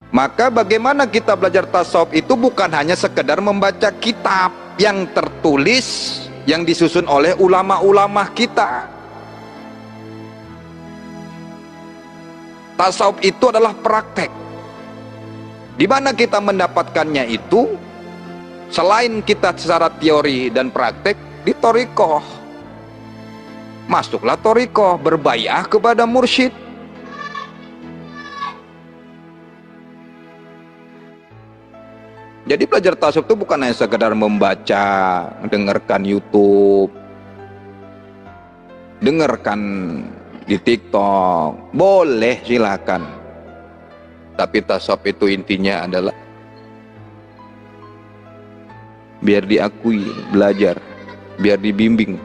Maka bagaimana kita belajar tasawuf itu bukan hanya sekedar membaca kitab yang tertulis, yang disusun oleh ulama-ulama kita. Tasawuf itu adalah praktek. Di mana kita mendapatkannya itu, selain kita secara teori dan praktek, di thariqah. Masuklah thariqah, berbaiah kepada mursyid. Jadi belajar tasawuf itu bukan hanya sekedar membaca, mendengarkan YouTube, dengarkan di TikTok, boleh silakan. Tapi tasawuf itu intinya adalah biar diakui, belajar, biar dibimbing.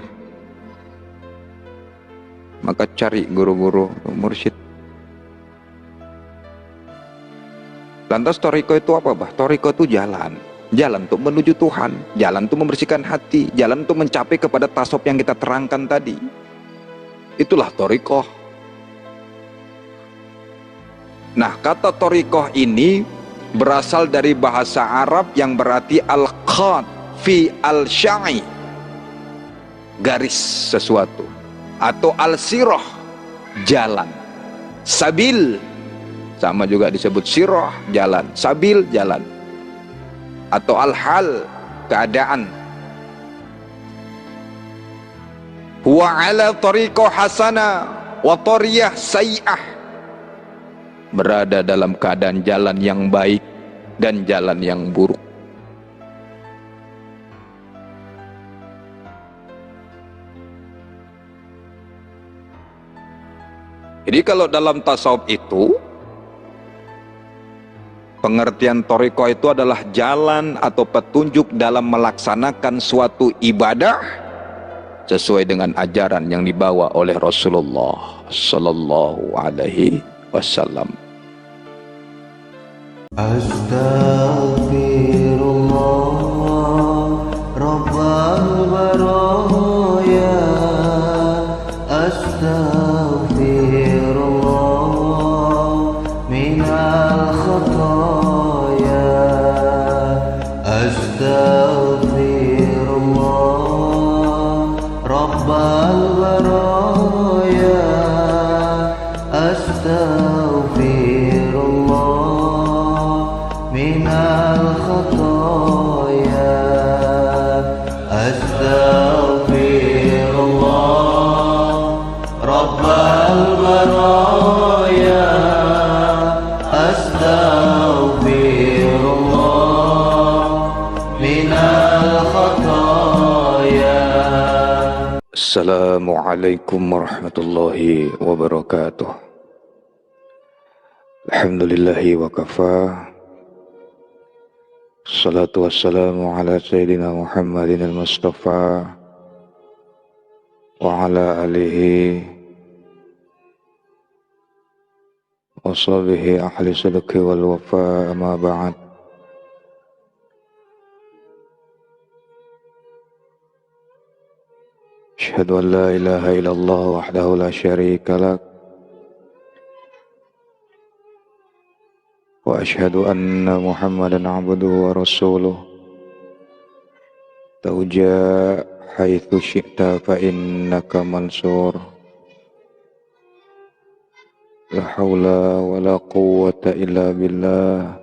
Maka cari guru-guru, mursyid. Lantas thariqah itu apa, bah? Thariqah itu jalan. Jalan untuk menuju Tuhan, jalan untuk membersihkan hati, jalan untuk mencapai kepada tasawuf yang kita terangkan tadi. Itulah thariqah. Nah, kata thariqah ini berasal dari bahasa Arab yang berarti al-qad fi al-sya'i, garis sesuatu, atau al-sirah, jalan. Sabil sama juga disebut sirah, jalan. Sabil, jalan. Atau al-hal, keadaan. Huwa ala tariqah hasana wa tariyah sayi'ah, berada dalam keadaan jalan yang baik dan jalan yang buruk. Jadi kalau dalam tasawuf itu, pengertian thariqah itu adalah jalan atau petunjuk dalam melaksanakan suatu ibadah sesuai dengan ajaran yang dibawa oleh Rasulullah sallallahu alaihi wasallam. Astaghfirullah Rabbal baraya, astaghfirullah minal khataya, astaghfirullah Rabbal baraya, astaghfirullah minal khataya, astaghfirullah Rabbal baraya, astaghfirullah minal khataya. Assalamualaikum warahmatullahi wabarakatuh. Alhamdulillahi wa kafa. Salatu wassalamu ala Sayyidina Muhammadin al-Mustafa wa ala alihi wa sahbihi ahli sidqi wal wafa, amma ba'd. Asyhadu an la ilaha illallah wahdahu la syarika lah, wa asyhadu anna Muhammadan abduhu wa rasuluh. Tauja haitsu syi'ta fa innaka mansur. La haula wa la quwwata illa billah.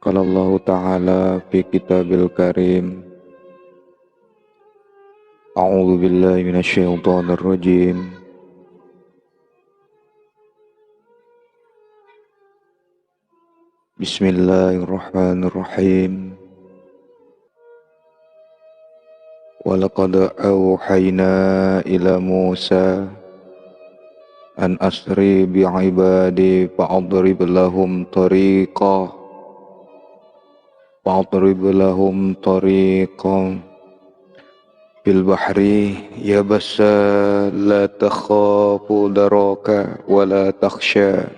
Qala Allah Ta'ala fi kitabil karim, a'udzu billahi minasy syaithanir rajim. Bismillahirrahmanirrahim. Walaqad awhayna ila Musa an asri bi'ibadi fa'adrib lahum tariqan fil bahri yabassa la takhafu daraka wa la takhsha.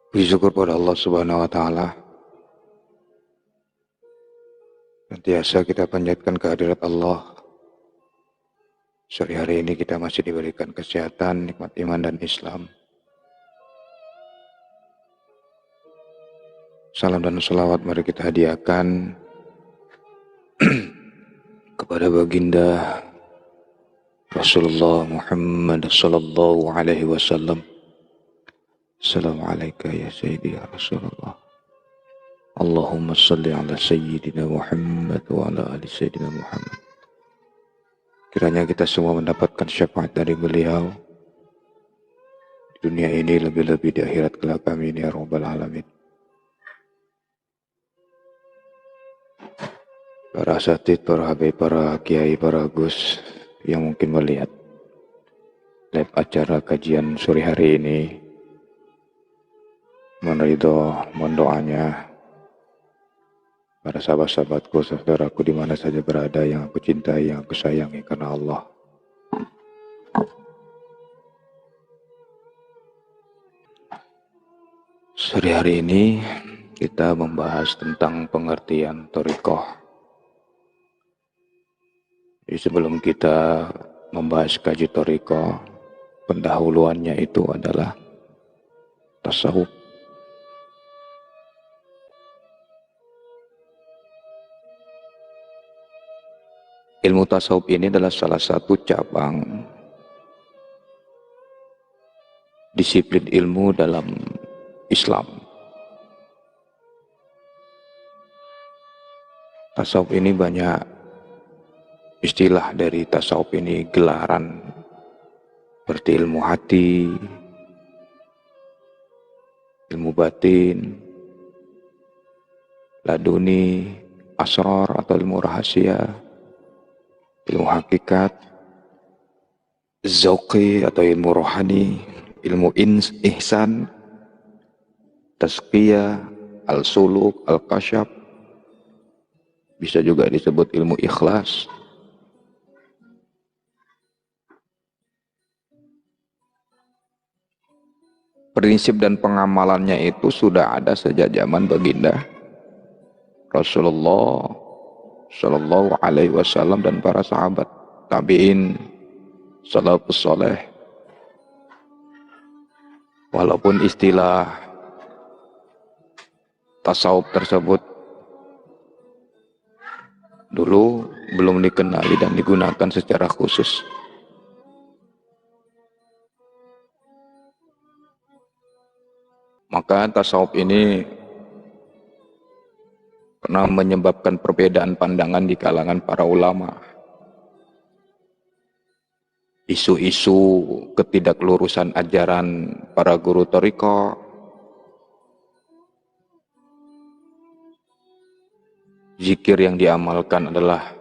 Puji syukur pada Allah Subhanahu wa taala. Senantiasa kita panjatkan kehadirat Allah. Sore hari ini kita masih diberikan kesehatan, nikmat iman dan Islam. Salam dan salawat mari kita hadiahkan kepada baginda Rasulullah Muhammad sallallahu alaihi wasallam. Assalamualaikum ya Sayyidi ya Rasulullah. Allahumma salli ala Sayyidina Muhammad wa ala ali Sayyidina Muhammad. Kiranya kita semua mendapatkan syafaat dari beliau di dunia ini, lebih-lebih di akhirat kelak. Amin ya rabbal alamin. Para asatidz, para habib, para kiai, para gus yang mungkin melihat live acara kajian sore hari ini, mohon doanya para sahabat-sahabatku, saudaraku di mana saja berada, yang aku cintai, yang aku sayangi karena Allah. Sore hari ini kita membahas tentang pengertian thariqah. Jadi sebelum kita membahas kaji thariqah, pendahuluannya itu adalah tasawuf. Ilmu tasawuf ini adalah salah satu cabang disiplin ilmu dalam Islam. Tasawuf ini banyak istilah dari tasawuf ini, gelaran seperti ilmu hati, ilmu batin, laduni, asrar atau ilmu rahasia, ilmu hakikat, zauqi atau ilmu rohani, ilmu ihsan, tazkiyah, al-suluk, al-kasyaf, bisa juga disebut ilmu ikhlas. Prinsip dan pengamalannya itu sudah ada sejak zaman baginda Rasulullah Sallallahu alaihi wasallam dan para sahabat, tabi'in, salafus saleh. Walaupun istilah tasawuf tersebut dulu belum dikenali dan digunakan secara khusus. Maka tasawuf ini pernah menyebabkan perbedaan pandangan di kalangan para ulama. Isu-isu ketidaklurusan ajaran para guru thariqah, zikir yang diamalkan adalah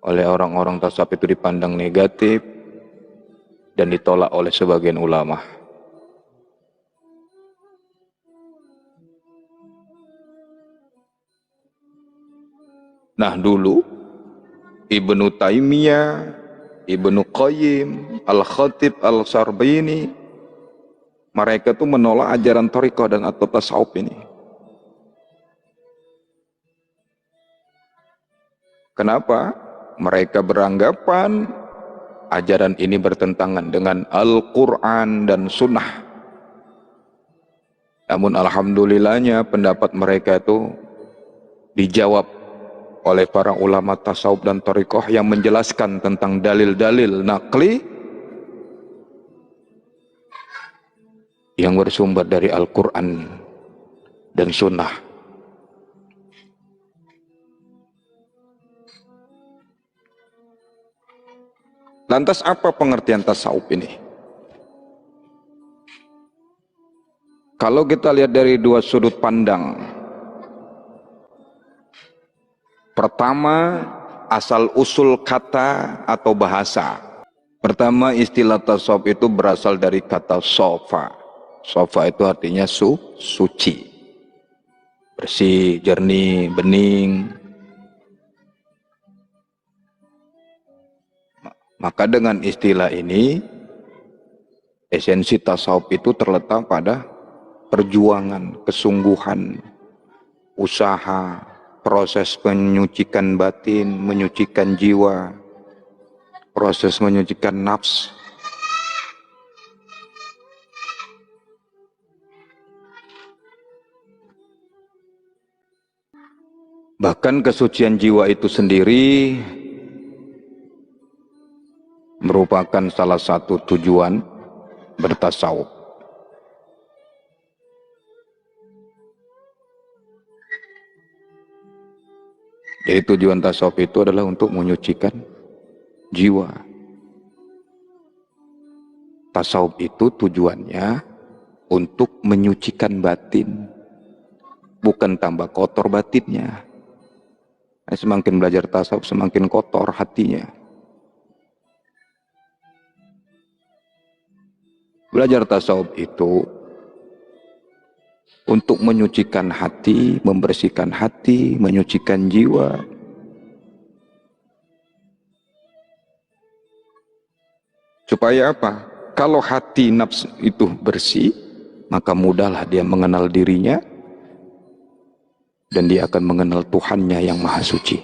oleh orang-orang tasawuf itu dipandang negatif dan ditolak oleh sebagian ulama. Nah dulu Ibnu Taimiyah, Ibnu Qayyim, Al-Khatib, Al-Sarbini, mereka tuh menolak ajaran thariqah dan atau tasawuf ini. Kenapa? Mereka beranggapan ajaran ini bertentangan dengan Al-Quran dan Sunnah. Namun alhamdulillahnya pendapat mereka itu dijawab oleh para ulama tasawuf dan thariqah yang menjelaskan tentang dalil-dalil naqli yang bersumber dari Al-Quran dan Sunnah. Lantas apa pengertian tasawuf ini? Kalau kita lihat dari dua sudut pandang. Pertama, asal usul kata atau bahasa. Pertama, istilah tasawuf itu berasal dari kata sofa. Sofa itu artinya suci, bersih, jernih, bening. Maka dengan istilah ini Esensi tasawuf itu terletak pada perjuangan, kesungguhan, usaha, proses menyucikan batin, menyucikan jiwa, proses menyucikan nafs. Bahkan kesucian jiwa itu sendiri merupakan salah satu tujuan bertasawuf. Jadi tujuan tasawuf itu adalah untuk menyucikan jiwa. Tasawuf itu tujuannya untuk menyucikan batin, bukan tambah kotor batinnya. Semakin belajar tasawuf semakin kotor hatinya. Belajar tasawuf itu untuk menyucikan hati, membersihkan hati, menyucikan jiwa. Supaya apa? Kalau hati nafsu itu bersih, maka mudahlah dia mengenal dirinya, dan dia akan mengenal Tuhannya yang Maha Suci.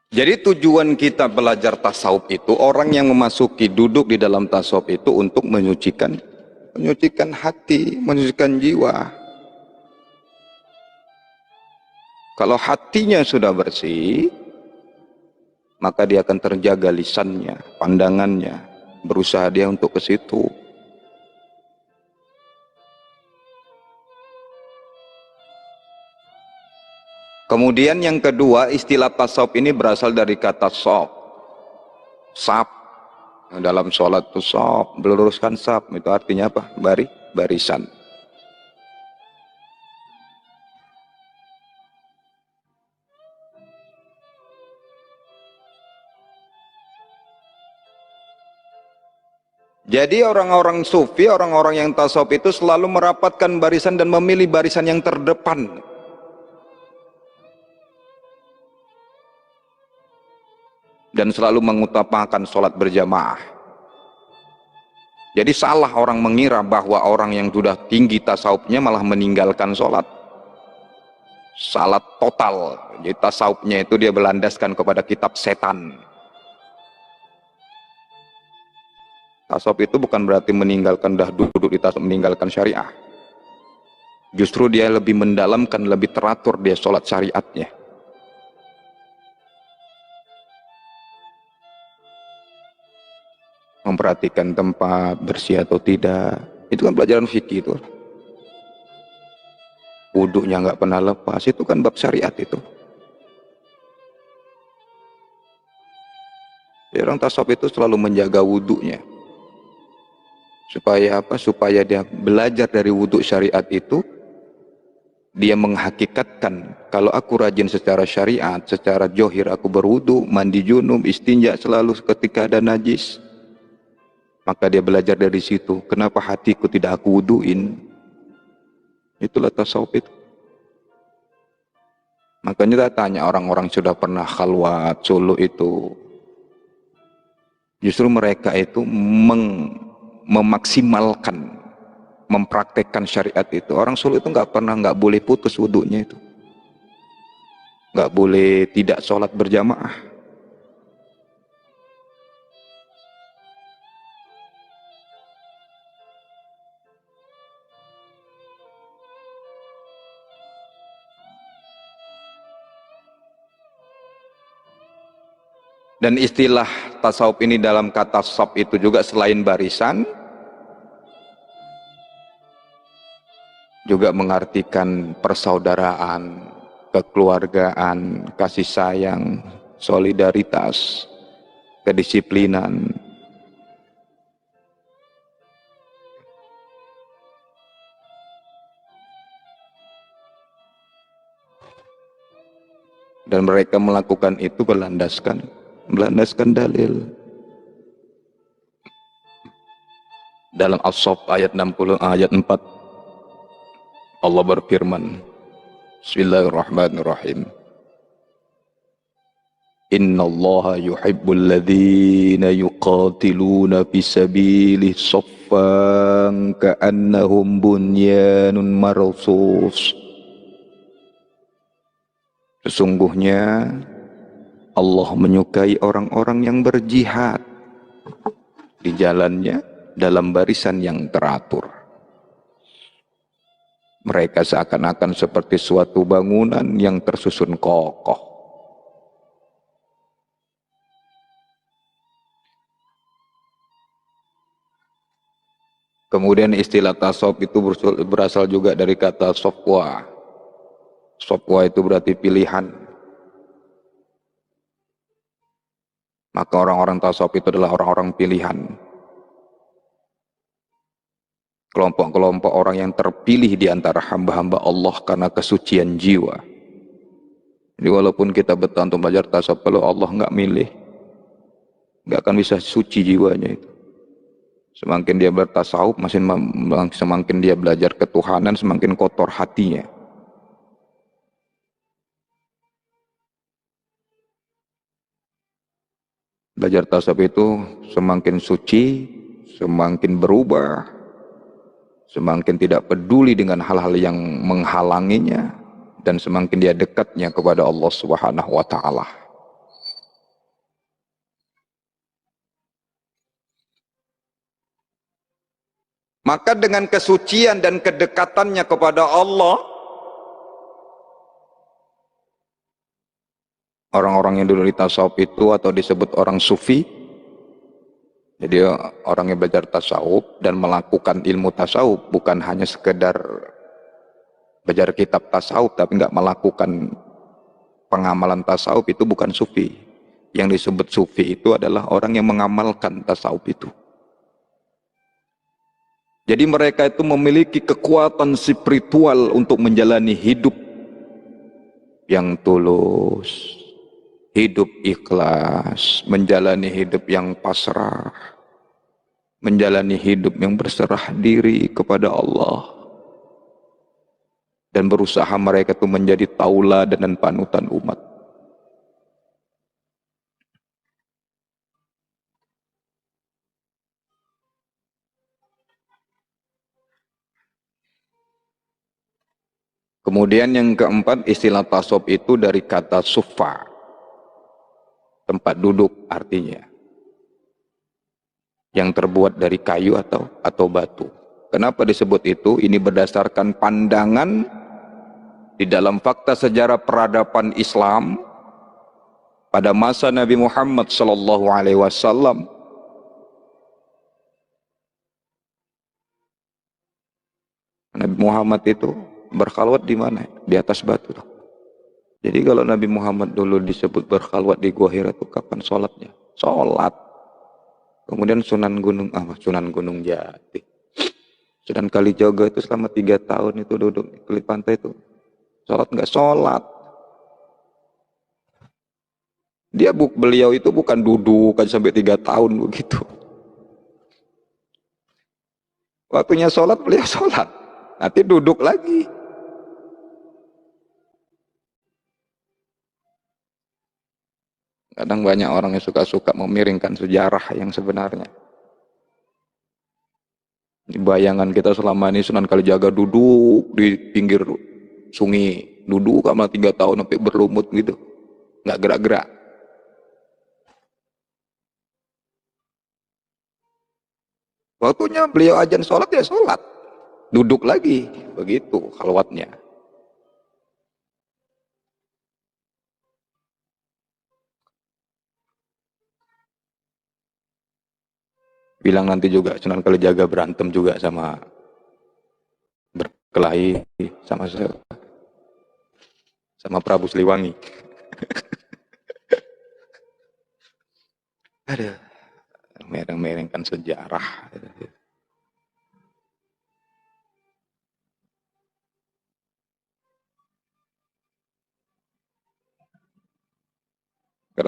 Jadi tujuan kita belajar tasawuf itu, orang yang memasuki duduk di dalam tasawuf itu untuk menyucikan hati, menyucikan jiwa. Kalau hatinya sudah bersih, maka dia akan terjaga lisannya, pandangannya, berusaha dia untuk ke situ. Kemudian yang kedua, istilah tasawuf ini berasal dari kata sop. Sap. Dalam sholat itu sop, meluruskan sap. Itu artinya apa? Barisan. Jadi orang-orang sufi, orang-orang yang tasawuf itu selalu merapatkan barisan dan memilih barisan yang terdepan. Dan selalu mengutamakan sholat berjamaah. Jadi salah orang mengira bahwa orang yang sudah tinggi tasawufnya malah meninggalkan sholat. Salah total. Jadi tasawufnya itu dia berlandaskan kepada kitab setan. Tasawuf itu bukan berarti meninggalkan duduk di tasawuf, meninggalkan syariah. Justru dia lebih mendalamkan, lebih teratur dia sholat syariatnya. Memperhatikan tempat bersih atau tidak, itu kan pelajaran fikih itu. Wuduknya nggak pernah lepas, itu kan bab syariat itu. Jadi orang tasawuf itu selalu menjaga wuduknya. Supaya apa? Supaya dia belajar dari wuduk syariat itu, dia menghakikatkan kalau aku rajin secara syariat, secara johir aku berwuduk, mandi junub, istinja selalu ketika ada najis. Maka dia belajar dari situ. Kenapa hatiku tidak aku wuduin? Itulah tasawuf itu. Makanya kita tanya orang-orang sudah pernah khalwat, suluk itu. Justru mereka itu memaksimalkan, mempraktekkan syariat itu. Orang suluk itu nggak boleh putus wudunya itu. Nggak boleh tidak sholat berjamaah. Dan istilah tasawuf ini dalam kata sop itu juga selain barisan, juga mengartikan persaudaraan, kekeluargaan, kasih sayang, solidaritas, kedisiplinan. Dan mereka melakukan itu berlandaskan melandaskan dalil. Dalam As-Saff ayat 60 ayat 4 Allah berfirman, Bismillahirrahmanirrahim. Innallaha yuhibbul ladzina yuqatiluna fi sabilihi saffan ka'annahum bunyanun marsus. Sesungguhnya Allah menyukai orang-orang yang berjihad di jalannya dalam barisan yang teratur. Mereka seakan-akan seperti suatu bangunan yang tersusun kokoh. Kemudian istilah tasawuf itu berasal juga dari kata sofwa. Sofwa itu berarti pilihan. Maka orang-orang tasawuf itu adalah orang-orang pilihan. Kelompok-kelompok orang yang terpilih di antara hamba-hamba Allah karena kesucian jiwa. Jadi walaupun kita betah untuk belajar tasawuf, kalau Allah nggak milih, nggak akan bisa suci jiwanya itu. Semakin dia bertasawuf, semakin dia belajar ketuhanan, semakin kotor hatinya. Belajar tasawuf itu semakin suci, semakin berubah, semakin tidak peduli dengan hal-hal yang menghalanginya, dan semakin dia dekatnya kepada Allah Subhanahu wa Ta'ala. Maka dengan kesucian dan kedekatannya kepada Allah, orang-orang yang dulu di tasawuf itu atau disebut orang sufi, jadi orang yang belajar tasawuf dan melakukan ilmu tasawuf bukan hanya sekedar belajar kitab tasawuf tapi nggak melakukan pengamalan tasawuf, itu bukan sufi. Yang disebut sufi itu adalah orang yang mengamalkan tasawuf itu. Jadi mereka itu memiliki kekuatan spiritual untuk menjalani hidup yang tulus, hidup ikhlas, menjalani hidup yang pasrah, menjalani hidup yang berserah diri kepada Allah, dan berusaha mereka itu menjadi tauladan dan panutan umat. Kemudian yang keempat, istilah tasawuf itu dari kata sufa, tempat duduk artinya, yang terbuat dari kayu atau batu. Kenapa disebut itu? Ini berdasarkan pandangan di dalam fakta sejarah peradaban Islam pada masa Nabi Muhammad SAW. Nabi Muhammad itu berkhalwat di mana? Di atas batu. Jadi kalau Nabi Muhammad dulu disebut berkhalwat di Gua Hira itu kapan sholatnya? Sholat. Kemudian Sunan Gunung Jati, Sunan Kalijaga itu selama 3 tahun itu duduk di pantai itu. Sholat nggak sholat. Beliau itu bukan duduk kan sampai 3 tahun begitu. Waktunya sholat beliau sholat. Nanti duduk lagi. Kadang banyak orang yang suka-suka memiringkan sejarah yang sebenarnya. Di bayangan kita selama ini Sunan Kalijaga duduk di pinggir sungai, duduk selama 3 tahun sampai berlumut gitu, nggak gerak-gerak. Waktunya beliau azan sholat ya sholat, duduk lagi, begitu khalwatnya. Bilang nanti juga Sunan Kalijaga berantem juga sama, berkelahi sama Prabu Siliwangi. Aduh, mereng-merengkan sejarah.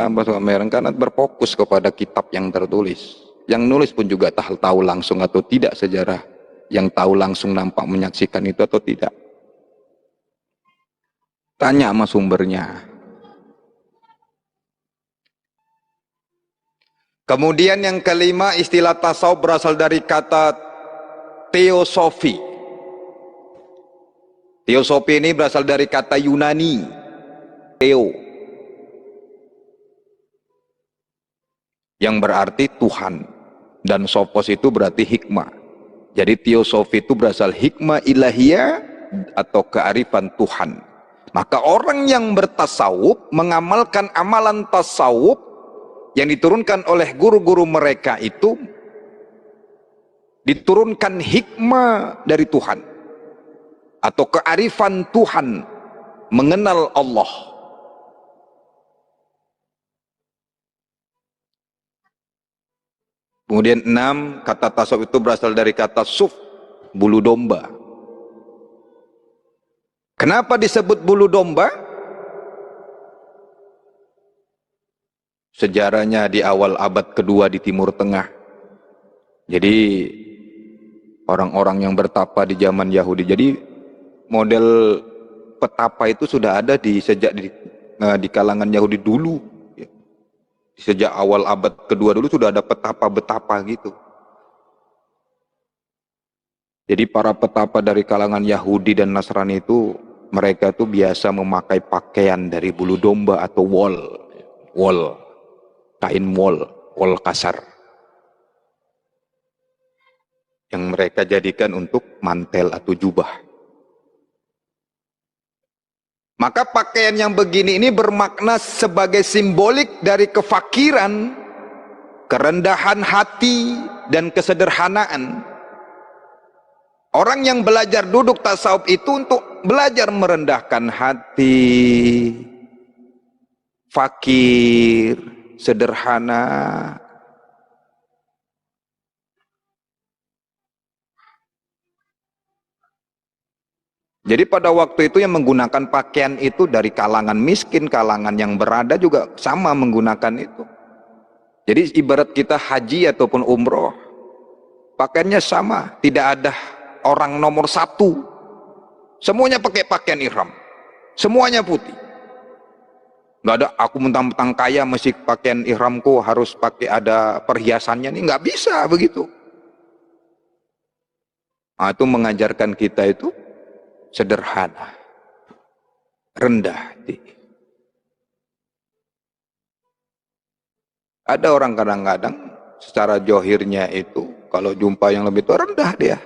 Kenapa suka mereng? Karena berfokus kepada kitab yang tertulis. Yang nulis pun juga tahu langsung atau tidak sejarah. Yang tahu langsung nampak menyaksikan itu atau tidak. Tanya sama sumbernya. Kemudian yang kelima, istilah tasawuf berasal dari kata teosofi. Teosofi ini berasal dari kata Yunani, Theo, yang berarti Tuhan, dan sophos itu berarti hikmah. Jadi teosofi itu berasal hikmah ilahiyah atau kearifan Tuhan. Maka orang yang bertasawuf mengamalkan amalan tasawuf yang diturunkan oleh guru-guru mereka itu diturunkan hikmah dari Tuhan atau kearifan Tuhan, mengenal Allah. Kemudian 6, kata tasawuf itu berasal dari kata suf, bulu domba. Kenapa disebut bulu domba? Sejarahnya di awal abad kedua di Timur Tengah. Jadi orang-orang yang bertapa di zaman Yahudi. Jadi model petapa itu sudah ada sejak di kalangan Yahudi dulu. Sejak awal abad kedua dulu sudah ada petapa-betapa gitu. Jadi para petapa dari kalangan Yahudi dan Nasrani itu, mereka itu biasa memakai pakaian dari bulu domba atau wol, kain wol kasar, yang mereka jadikan untuk mantel atau jubah. Maka pakaian yang begini ini bermakna sebagai simbolik dari kefakiran, kerendahan hati, dan kesederhanaan. Orang yang belajar duduk tasawuf itu untuk belajar merendahkan hati, fakir, sederhana. Jadi pada waktu itu yang menggunakan pakaian itu dari kalangan miskin, kalangan yang berada juga sama menggunakan itu. Jadi ibarat kita haji ataupun umroh, pakaiannya sama, tidak ada orang nomor satu. Semuanya pakai pakaian ihram, semuanya putih. Nggak ada aku mentang-mentang kaya mesti pakaian ihramku harus pakai ada perhiasannya nih, nggak bisa begitu. Nah, itu mengajarkan kita itu sederhana, rendah hati. Ada orang kadang-kadang secara johirnya itu kalau jumpa yang lebih tua rendah dia,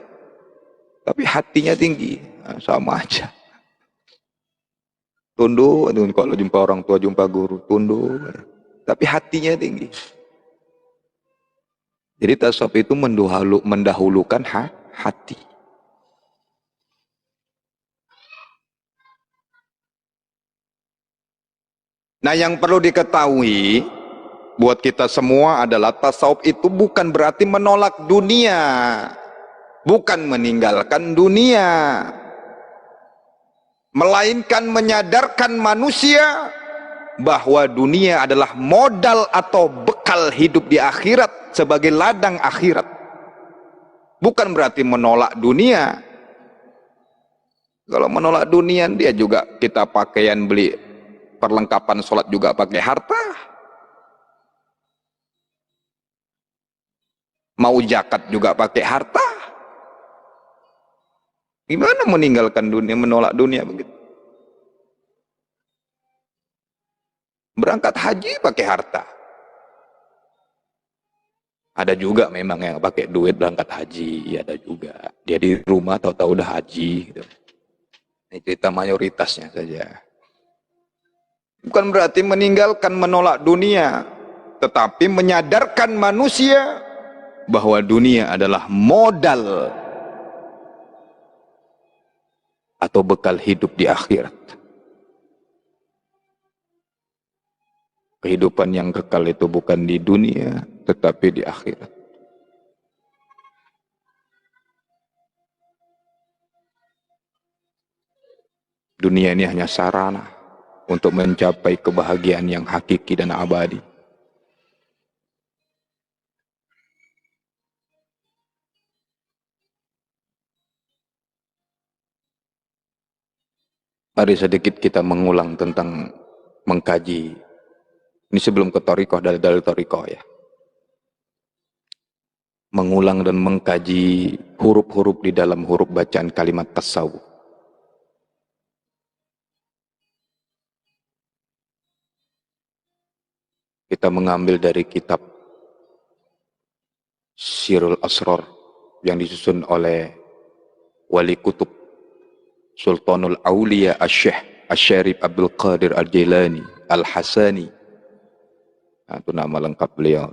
tapi hatinya tinggi. Nah, sama aja. Tunduk, kalau jumpa orang tua, jumpa guru, tunduk, tapi hatinya tinggi. Jadi tasawuf itu mendahulukan hati. Nah, yang perlu diketahui buat kita semua adalah tasawuf itu bukan berarti menolak dunia, bukan meninggalkan dunia, melainkan menyadarkan manusia bahwa dunia adalah modal atau bekal hidup di akhirat sebagai ladang akhirat. Bukan berarti menolak dunia. Kalau menolak dunia, dia juga kita pakaian beli perlengkapan sholat juga pakai harta. Mau zakat juga pakai harta. Gimana meninggalkan dunia, menolak dunia begitu? Berangkat haji pakai harta. Ada juga memang yang pakai duit berangkat haji, ada juga. Dia di rumah tahu-tahu udah haji. Gitu. Ini cerita mayoritasnya saja. Bukan berarti meninggalkan, menolak dunia, tetapi menyadarkan manusia bahwa dunia adalah modal atau bekal hidup di akhirat. Kehidupan yang kekal itu bukan di dunia, tetapi di akhirat. Dunia ini hanya sarana. untuk mencapai kebahagiaan yang hakiki dan abadi. Mari sedikit kita mengulang tentang mengkaji. Ini sebelum ke thariqah, dalil-dalil thariqah ya. Mengulang dan mengkaji huruf-huruf di dalam huruf bacaan kalimat tasawuf. Kita mengambil dari kitab Sirul Asrar yang disusun oleh Wali Kutub Sultanul Aulia Asy-Syaikh Asy-Syarif Abdul Qadir Al-Jailani Al-Hasani. Nah, itu nama lengkap beliau.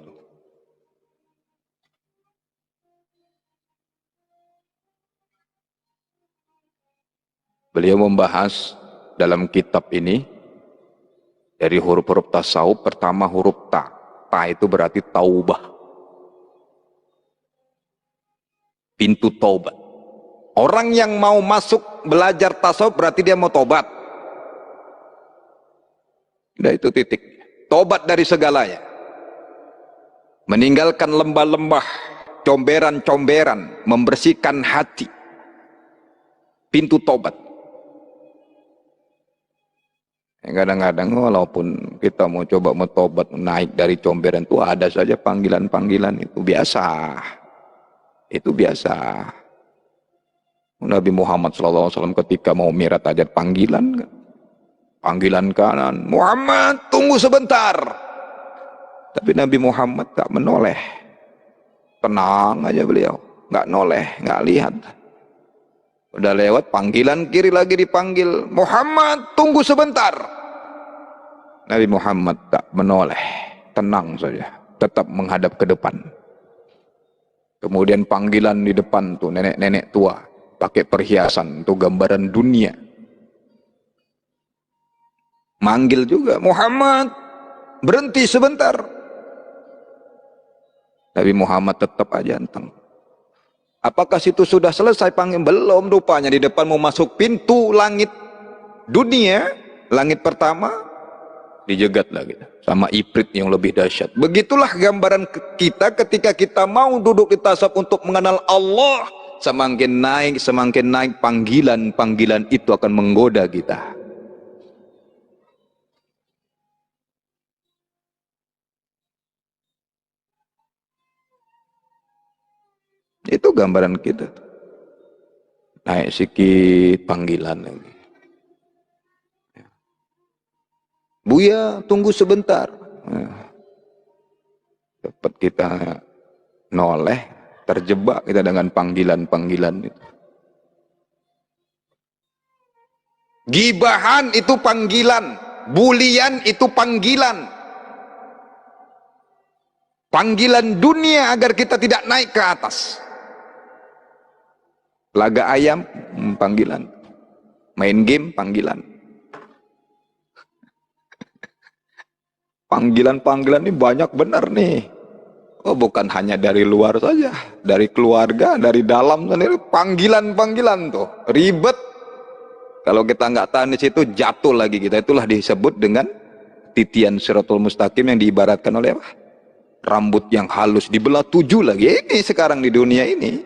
Beliau membahas dalam kitab ini dari huruf-huruf tasawuf. Pertama huruf ta. Ta itu berarti taubah. Pintu taubat. Orang yang mau masuk belajar tasawuf berarti dia mau tobat. Nah, itu titik. Tobat dari segalanya. Meninggalkan lembah-lembah, comberan-comberan, membersihkan hati. Pintu tobat. Kadang-kadang walaupun kita mau coba tobat naik dari comberan itu ada saja panggilan-panggilan itu biasa. Itu biasa. Nabi Muhammad SAW ketika mau mirat aja panggilan kanan, Muhammad tunggu sebentar. Tapi Nabi Muhammad tak menoleh, tenang aja beliau, nggak noleh, nggak lihat. Udah lewat panggilan kiri lagi dipanggil, Muhammad tunggu sebentar. Nabi Muhammad tak menoleh, tenang saja, tetap menghadap ke depan. Kemudian panggilan di depan tuh nenek-nenek tua pakai perhiasan, itu gambaran dunia. Manggil juga, Muhammad, berhenti sebentar. Nabi Muhammad tetap aja anteng. Apakah situ sudah selesai panggil? Belum, rupanya di depan mau masuk pintu langit dunia, langit pertama, dijegat lagi sama ibrit yang lebih dahsyat. Begitulah gambaran kita ketika kita mau duduk di tasawuf untuk mengenal Allah. Semakin naik panggilan itu akan menggoda kita. Itu gambaran kita. Naik sikit panggilan lagi. Buya, tunggu sebentar. Dapat kita noleh, terjebak kita dengan panggilan-panggilan itu. Gibahan itu panggilan, bulian itu panggilan. Panggilan dunia agar kita tidak naik ke atas. Laga ayam, panggilan. Main game, panggilan. Panggilan-panggilan ini banyak benar nih. Oh, bukan hanya dari luar saja, dari keluarga, dari dalam sendiri, panggilan-panggilan tuh ribet. Kalau kita nggak tahan di situ, jatuh lagi kita. Itulah disebut dengan titian siratul mustaqim yang diibaratkan oleh apa? Rambut yang halus dibelah 7 lagi. Ini sekarang di dunia ini,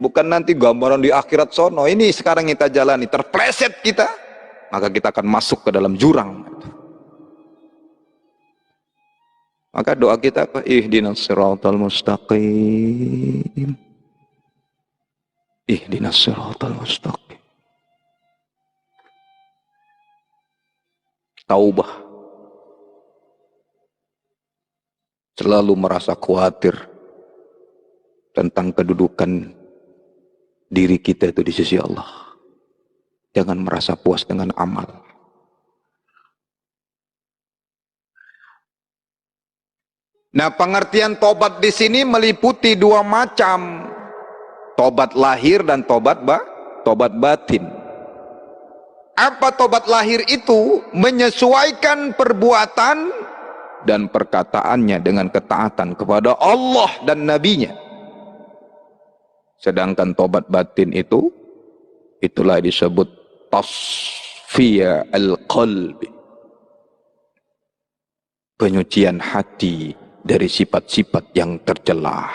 bukan nanti gambaran di akhirat sono. Ini sekarang kita jalani, terpleset kita, maka kita akan masuk ke dalam jurang. Maka doa kita apa? Ihdinas siratal mustaqim. Ihdinas siratal mustaqim. Taubah. Selalu merasa khawatir tentang kedudukan diri kita itu di sisi Allah. Jangan merasa puas dengan amal. Nah, pengertian tobat di sini meliputi 2 macam. Tobat lahir dan tobat batin. Apa tobat lahir itu? Menyesuaikan perbuatan dan perkataannya dengan ketaatan kepada Allah dan Nabi-Nya. Sedangkan tobat batin itu, itulah disebut tasfiyah al-qalbi. penyucian hati dari sifat-sifat yang tercela.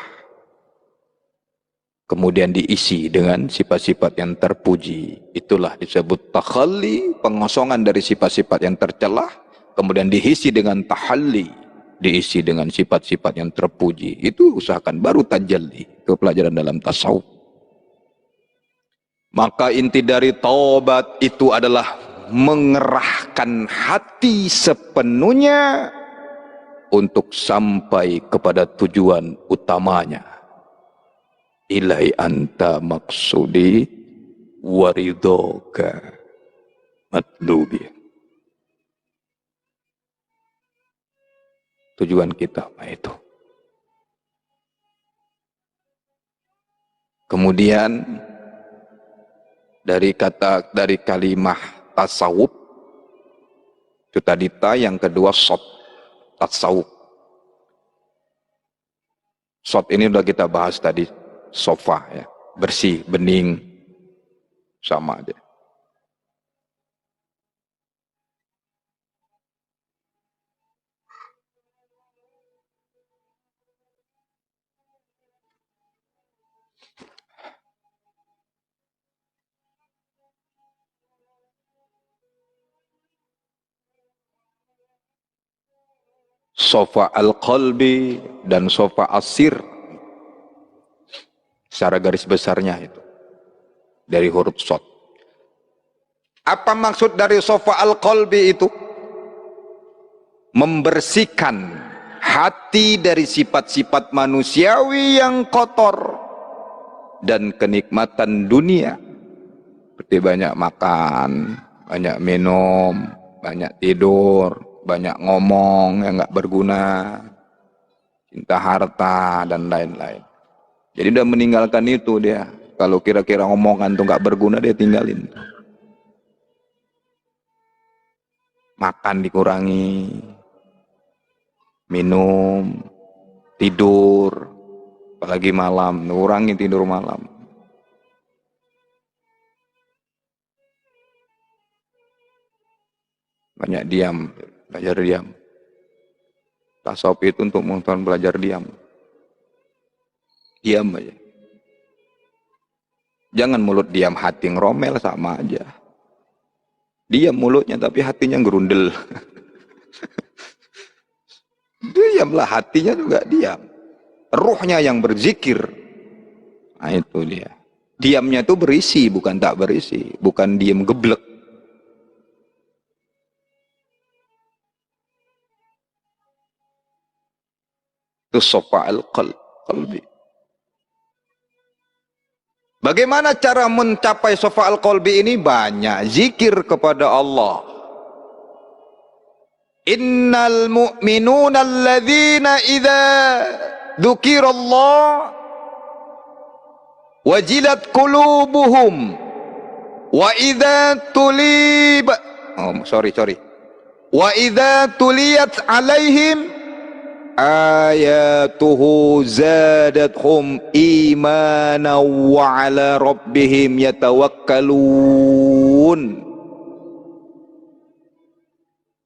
Kemudian diisi dengan sifat-sifat yang terpuji. Itulah disebut takhalli, pengosongan dari sifat-sifat yang tercela. Kemudian diisi dengan tahalli, diisi dengan sifat-sifat yang terpuji. Itu usahakan, baru tajalli. Itu pelajaran dalam tasawuf. Maka inti dari taubat itu adalah mengerahkan hati sepenuhnya untuk sampai kepada tujuan utamanya. Ilai anta maksudi waridoka matlubi. Tujuan kita itu. Kemudian dari kalimah tasawuf itu tadi yang kedua sot, tasawuf. Sot ini sudah kita bahas tadi. Sofa ya, bersih, bening, sama aja. Sofa al-qalbi dan sofa asir. Secara garis besarnya itu dari huruf shad. Apa maksud dari sofa al-qalbi itu? Membersihkan hati dari sifat-sifat manusiawi yang kotor dan kenikmatan dunia, seperti banyak makan, banyak minum, banyak tidur, banyak ngomong yang nggak berguna, cinta harta dan lain-lain. Jadi udah meninggalkan itu dia. Kalau kira-kira omongan tuh nggak berguna, dia tinggalin. Makan dikurangi, minum, tidur, apalagi malam, kurangi tidur malam. Banyak diam, belajar diam. Tasawuf itu untuk mengetahui belajar diam. Diam aja. Jangan mulut diam, hati ngeromel, sama aja. Diam mulutnya tapi hatinya ngerundel. Diamlah, hatinya juga diam. Ruhnya yang berzikir. Nah itu dia. Diamnya itu berisi, bukan tak berisi. Bukan diam geblek. Itu sofa al-qalbi. Bagaimana cara mencapai sofa al-qalbi ini? Banyak zikir kepada Allah. Innal mu'minuna alladzina idza dzukirallah wajilat qulubuhum wa idza wa idza tuliyat alaihim ayatuhu zadatuhum imana wa ala rabbihim yatawakkalun.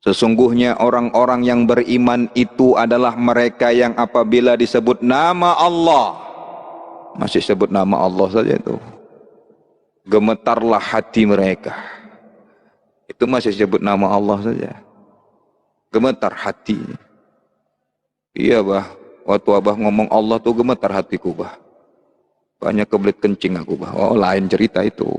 Sesungguhnya orang-orang yang beriman itu adalah mereka yang apabila disebut nama Allah, masih sebut nama Allah saja itu, gemetarlah hati mereka. Itu masih sebut nama Allah saja, gemetar hati. Iya bah, waktu abah ngomong Allah tuh gemetar hatiku bah. Banyak kebelit kencing aku bah. Oh lain cerita itu.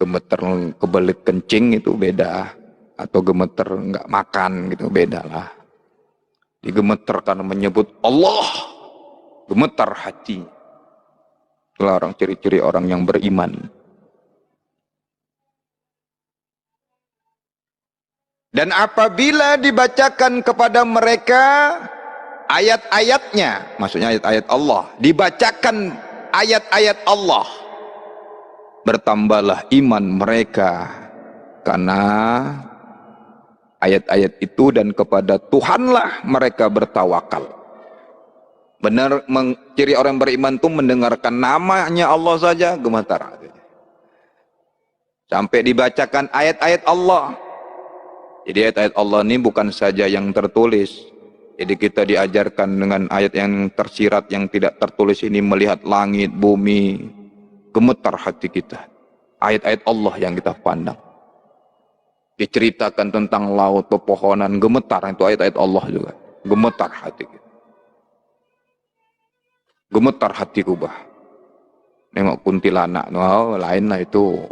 Gemetar kebelit kencing itu beda. Atau gemetar nggak makan gitu, beda lah. Digemetar karena menyebut Allah. Gemetar hati. Itulah orang, ciri-ciri orang yang beriman. Dan apabila dibacakan kepada mereka ayat-ayatnya, maksudnya ayat-ayat Allah, dibacakan ayat-ayat Allah, bertambahlah iman mereka karena ayat-ayat itu, dan kepada Tuhanlah mereka bertawakal. Benar, ciri orang beriman itu mendengarkan namanya Allah saja gemetar. Sampai dibacakan ayat-ayat Allah Jadi ayat-ayat Allah ini bukan saja yang tertulis. Jadi kita diajarkan dengan ayat yang tersirat, yang tidak tertulis ini, melihat langit, bumi, gemetar hati kita. Ayat-ayat Allah yang kita pandang. Diceritakan tentang laut, pepohonan, gemetar, itu ayat-ayat Allah juga. Gemetar hati kita. Gemetar hatiku bah. Nengok kuntilanak, oh, lain lah itu.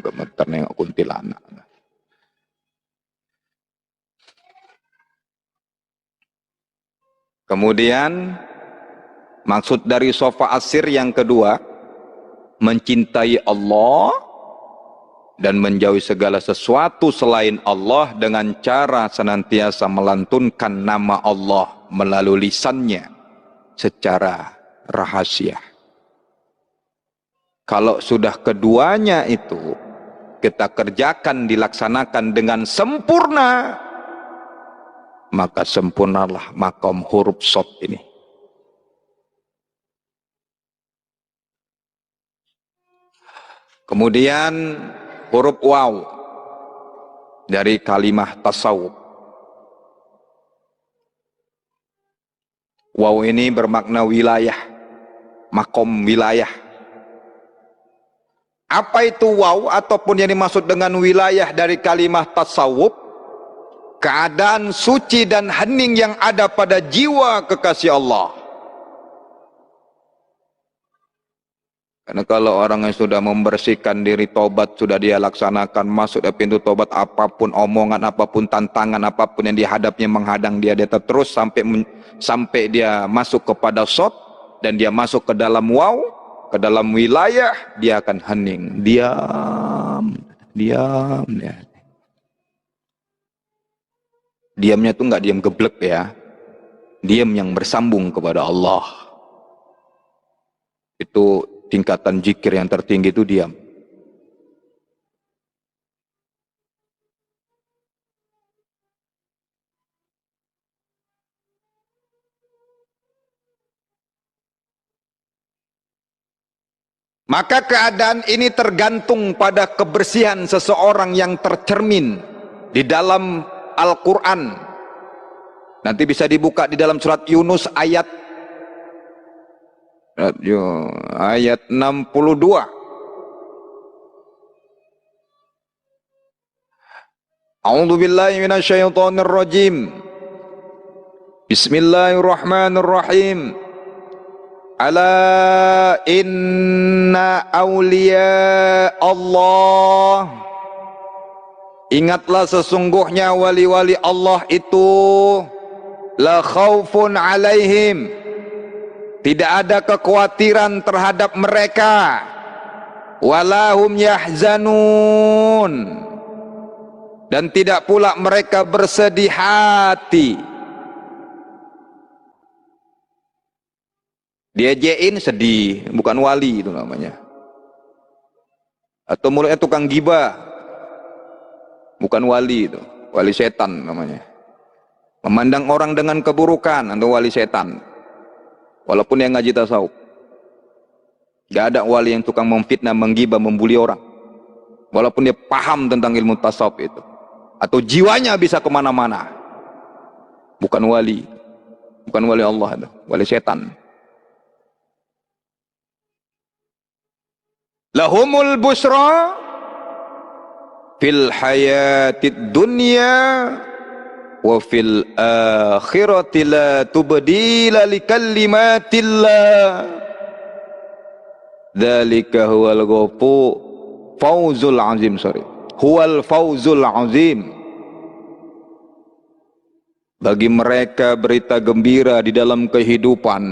Gemetar nengok kuntilanak. Kemudian maksud dari sofa asir yang kedua, mencintai Allah dan menjauhi segala sesuatu selain Allah dengan cara senantiasa melantunkan nama Allah melalui lisannya secara rahasia. Kalau sudah keduanya itu kita kerjakan, dilaksanakan dengan sempurna, maka sempurnalah makom huruf shad ini. Kemudian huruf waw dari kalimah tasawuf. Waw ini bermakna wilayah, makom wilayah. Apa itu waw ataupun yang dimaksud dengan wilayah dari kalimah tasawuf? Keadaan suci dan hening yang ada pada jiwa kekasih Allah. Karena kalau orang yang sudah membersihkan diri, tobat sudah dia laksanakan, masuk ke pintu tobat, apapun omongan, apapun tantangan, apapun yang dihadapnya menghadang dia terus sampai dia masuk kepada shad dan dia masuk ke dalam waw, ke dalam wilayah, dia akan hening, diam. Ya. Diamnya itu nggak diam geblek ya, diam yang bersambung kepada Allah. Itu tingkatan zikir yang tertinggi, itu diam. Maka keadaan ini tergantung pada kebersihan seseorang yang tercermin di dalam Al-Quran. Nanti bisa dibuka di dalam surat Yunus ayat 62. A'udzu billahi minasyaitonir rajim. Bismillahirrahmanirrahim. Ala inna awliya Allah. Ingatlah sesungguhnya wali-wali Allah itu la khaufun alaihim, tidak ada kekhawatiran terhadap mereka, walahum yahzanun, dan tidak pula mereka bersedih hati. Dia jein sedih, bukan wali itu namanya. Atau mulutnya tukang gibah, bukan wali itu, wali setan namanya. Memandang orang dengan keburukan atau wali setan. Walaupun yang ngaji tasawuf. Gak ada wali yang tukang memfitnah, menggibah, membuli orang. Walaupun dia paham tentang ilmu tasawuf itu. Atau jiwanya bisa kemana-mana. Bukan wali. Bukan wali Allah itu, wali setan. Lahumul busra fil hayatid dunya wa fil akhirati la tubdila li kalimatillah dzalika huwal fawzul azim huwal fawzul azim. Bagi mereka berita gembira di dalam kehidupan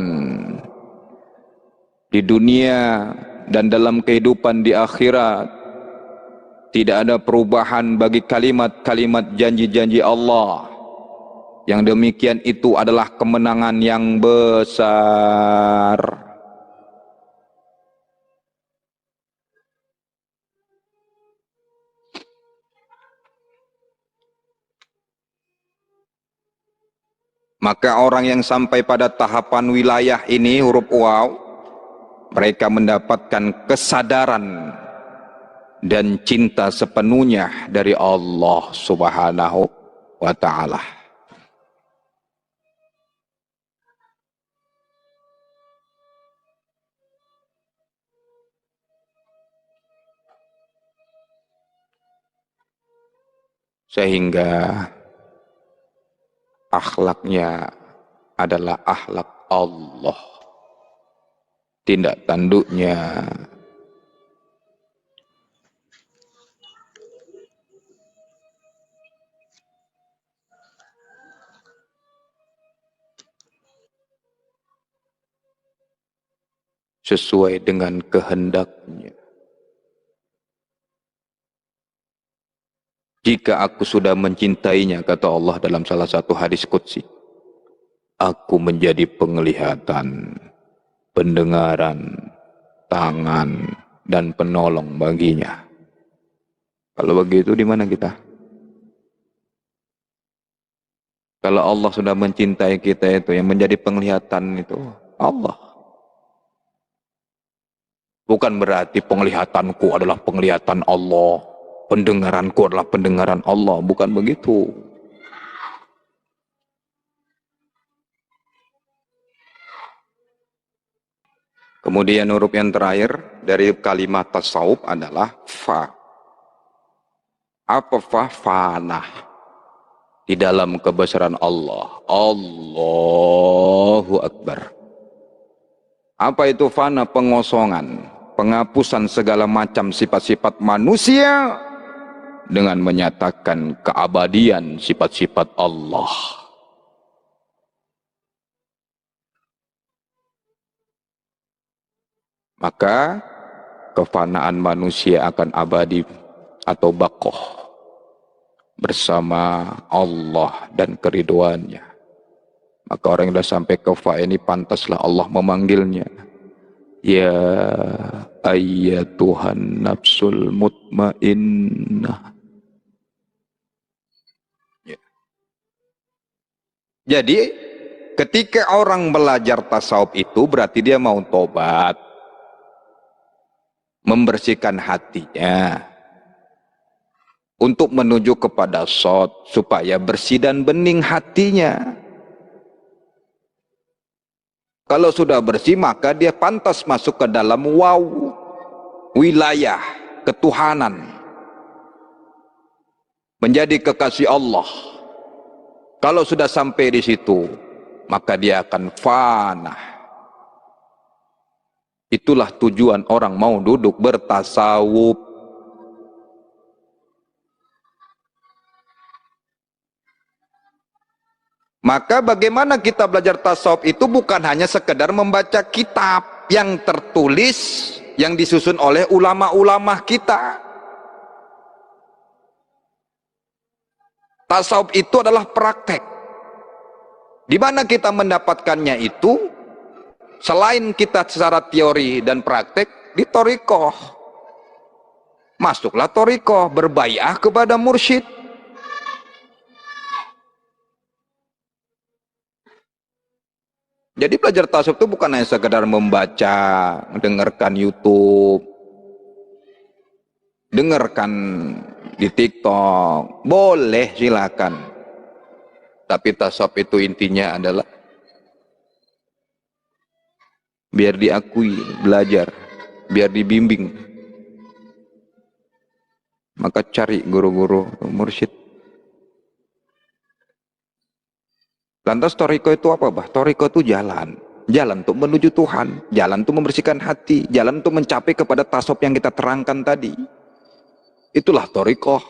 di dunia dan dalam kehidupan di akhirat. Tidak ada perubahan bagi kalimat-kalimat janji-janji Allah. Yang demikian itu adalah kemenangan yang besar. Maka orang yang sampai pada tahapan wilayah ini, huruf waw, mereka mendapatkan kesadaran dan cinta sepenuhnya dari Allah Subhanahu wa ta'ala. Sehingga akhlaknya adalah akhlak Allah. Tindak tanduknya sesuai dengan kehendaknya. Jika aku sudah mencintainya, kata Allah dalam salah satu hadis qudsi, aku menjadi penglihatan, pendengaran, tangan, dan penolong baginya. Kalau begitu di mana kita? Kalau Allah sudah mencintai kita, itu yang menjadi penglihatan itu Allah. Bukan berarti penglihatanku adalah penglihatan Allah, pendengaranku adalah pendengaran Allah, bukan begitu. Kemudian huruf yang terakhir dari kalimat tasawuf adalah fa. Apa fa? Fanah. Di dalam kebesaran Allah. Allahu Akbar. Apa itu fana? Pengosongan, penghapusan segala macam sifat-sifat manusia dengan menyatakan keabadian sifat-sifat Allah. Maka kefanaan manusia akan abadi atau bakoh bersama Allah dan keriduannya. Maka orang yang sudah sampai ke fa ini pantaslah Allah memanggilnya. Ya ayyatuhan nafsul mutmainnah. Ya. Jadi ketika orang belajar tasawuf itu berarti dia mau tobat, membersihkan hatinya untuk menuju kepada shod, supaya bersih dan bening hatinya. Kalau sudah bersih, maka dia pantas masuk ke dalam wilayah ketuhanan, menjadi kekasih Allah. Kalau sudah sampai di situ, maka dia akan fanah. Itulah tujuan orang mau duduk bertasawuf. Maka bagaimana kita belajar tasawuf itu bukan hanya sekedar membaca kitab yang tertulis, yang disusun oleh ulama-ulama kita. Tasawuf itu adalah praktek. Di mana kita mendapatkannya itu? Selain kita secara teori dan praktek, di thariqah. Masuklah thariqah, berbaiah kepada mursyid. Jadi belajar tasawuf itu bukan hanya sekedar membaca, mendengarkan YouTube, dengarkan di TikTok, boleh silakan. Tapi tasawuf itu intinya adalah biar diakui, belajar, biar dibimbing. Maka cari guru-guru mursyid. Lantas thariqah itu apa, bah? Thariqah itu jalan. Jalan untuk menuju Tuhan. Jalan untuk membersihkan hati. Jalan untuk mencapai kepada tasawuf yang kita terangkan tadi. Itulah thariqah.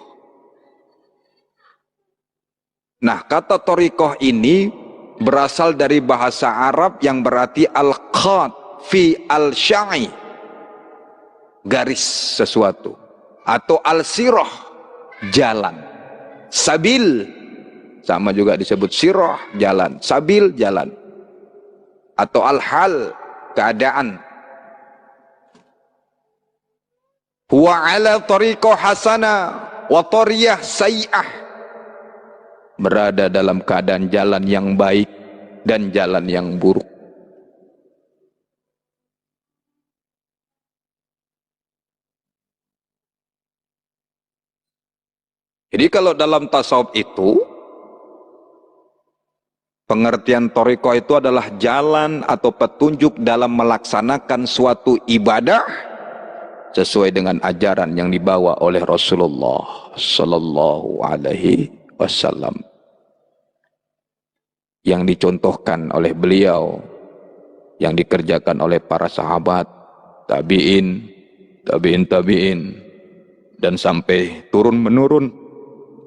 Nah, kata thariqah ini berasal dari bahasa Arab yang berarti al-qad fi al-sya'i. Garis sesuatu. Atau al-sirah. Jalan. Sabil. Sama juga disebut sirah, jalan. Sabil, jalan. Atau al-hal, keadaan. Huwa ala tariqah hasana wa tariyah sayyah. Berada dalam keadaan jalan yang baik dan jalan yang buruk. Jadi kalau dalam tasawuf itu, Pengertian toriko itu adalah jalan atau petunjuk dalam melaksanakan suatu ibadah sesuai dengan ajaran yang dibawa oleh Rasulullah Sallallahu Alaihi Wasallam, yang dicontohkan oleh beliau, yang dikerjakan oleh para sahabat, tabi'in, tabi'in, dan sampai turun menurun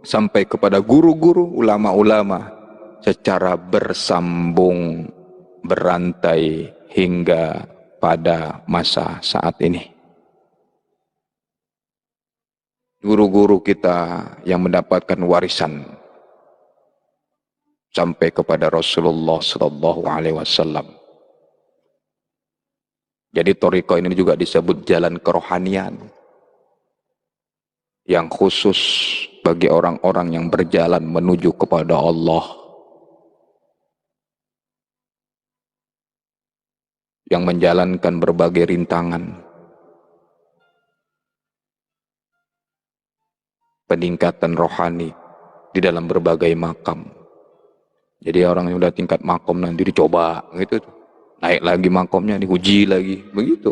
sampai kepada guru-guru, ulama-ulama, secara bersambung berantai hingga pada masa saat ini. Guru-guru kita yang mendapatkan warisan sampai kepada Rasulullah Sallallahu Alaihi Wasallam. Jadi toriko ini juga disebut jalan kerohanian yang khusus bagi orang-orang yang berjalan menuju kepada Allah, yang menjalankan berbagai rintangan, peningkatan rohani di dalam berbagai makam. Jadi orang yang udah tingkat makom nanti dicoba gitu, naik lagi makomnya, diuji lagi, begitu.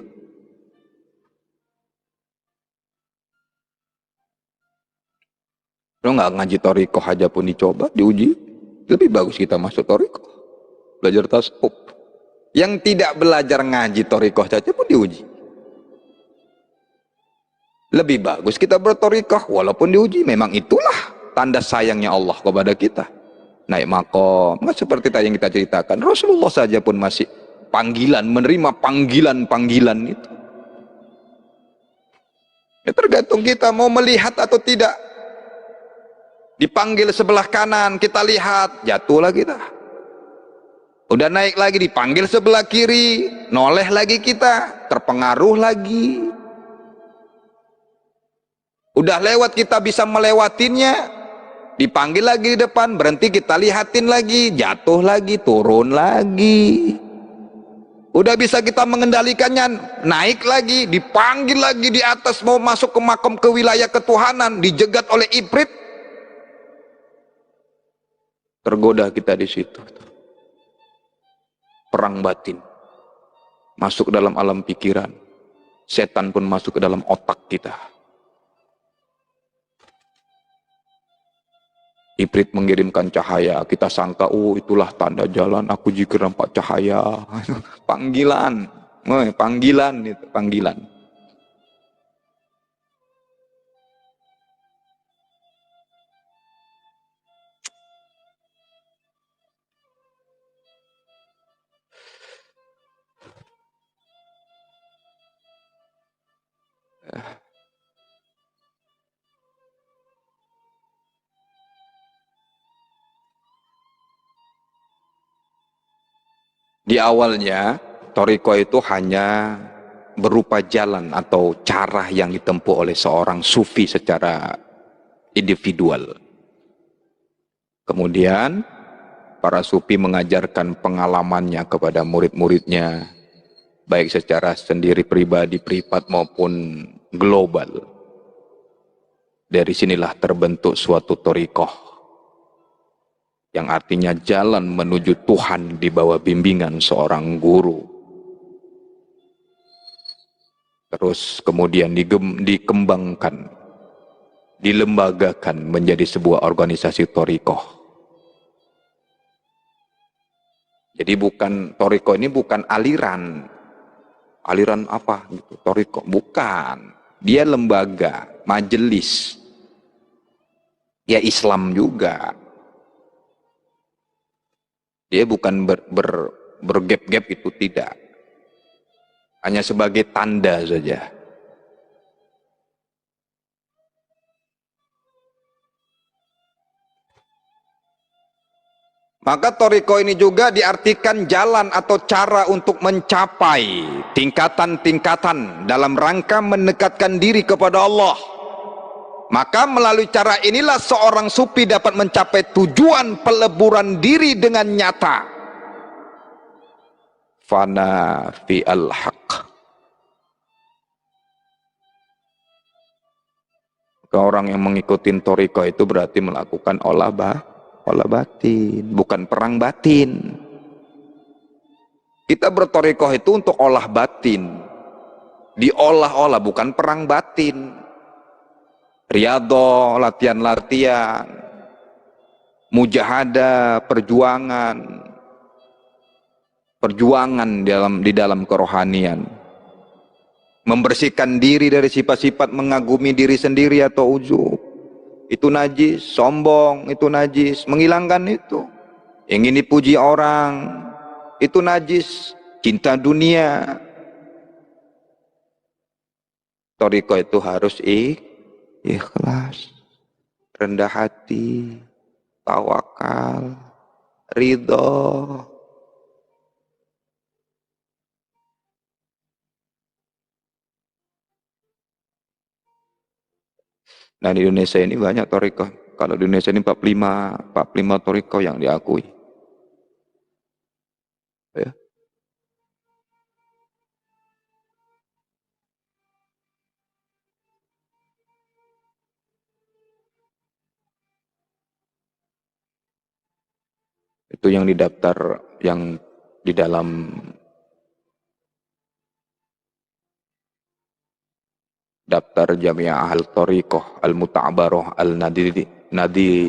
Lo nggak ngaji torikoh aja pun dicoba, diuji. Lebih bagus kita masuk torikoh, belajar tasawuf. Yang tidak belajar ngaji torikoh saja pun diuji. Lebih bagus kita bertorikoh walaupun diuji. Memang itulah tanda sayangnya Allah kepada kita. Naik makom, nggak seperti tadi yang kita ceritakan. Rasulullah saja pun masih panggilan, menerima panggilan-panggilan itu. Ya tergantung kita mau melihat atau tidak. Dipanggil sebelah kanan, kita lihat, jatuhlah kita. Udah naik lagi, dipanggil sebelah kiri, noleh lagi kita, terpengaruh lagi. Udah lewat, kita bisa melewatinya, dipanggil lagi di depan, berhenti, kita lihatin lagi, jatuh lagi, turun lagi. Udah bisa kita mengendalikannya, naik lagi, dipanggil lagi di atas, mau masuk ke makom, ke wilayah ketuhanan, dijegat oleh ibrit. Tergoda kita di situ. Perang batin masuk ke dalam alam pikiran, setan pun masuk ke dalam otak kita. Ibrit mengirimkan cahaya, kita sangka, oh itulah tanda jalan, aku juga nampak cahaya. Panggilan, panggilan itu, panggilan. Di awalnya, toriko itu hanya berupa jalan atau cara yang ditempuh oleh seorang sufi secara individual. Kemudian, para sufi mengajarkan pengalamannya kepada murid-muridnya, baik secara sendiri pribadi, privat maupun global. Dari sinilah terbentuk suatu torikoh, yang artinya jalan menuju Tuhan di bawah bimbingan seorang guru. Terus kemudian dikembangkan, dilembagakan menjadi sebuah organisasi torikoh. Jadi torikoh ini bukan aliran apa gitu, torikoh bukan. Dia lembaga, majelis. Ya Islam juga. Dia bukan bergap-gap, itu tidak. Hanya sebagai tanda saja. Maka toriko ini juga diartikan jalan atau cara untuk mencapai tingkatan-tingkatan dalam rangka mendekatkan diri kepada Allah. Maka melalui cara inilah seorang sufi dapat mencapai tujuan peleburan diri dengan nyata. Fana fi al-haq. Orang yang mengikuti toriko itu berarti melakukan olah olah batin, bukan perang batin. Kita bertorikoh itu untuk olah batin, diolah-olah, bukan perang batin. Riyadhah, latihan-latihan, mujahadah, perjuangan di dalam kerohanian, membersihkan diri dari sifat-sifat mengagumi diri sendiri atau ujub. Itu najis, sombong itu najis, menghilangkan itu. Ingin dipuji orang, itu najis, cinta dunia. Thariqah itu harus ikhlas, rendah hati, tawakal, ridho. Nah, di Indonesia ini banyak thariqah. Kalau di Indonesia ini 45 thariqah yang diakui. Ya. Itu yang didaftar, yang di dalam daftar Jamiah Al-Thariqah Al-Muta'abarah Al-Nadiliyah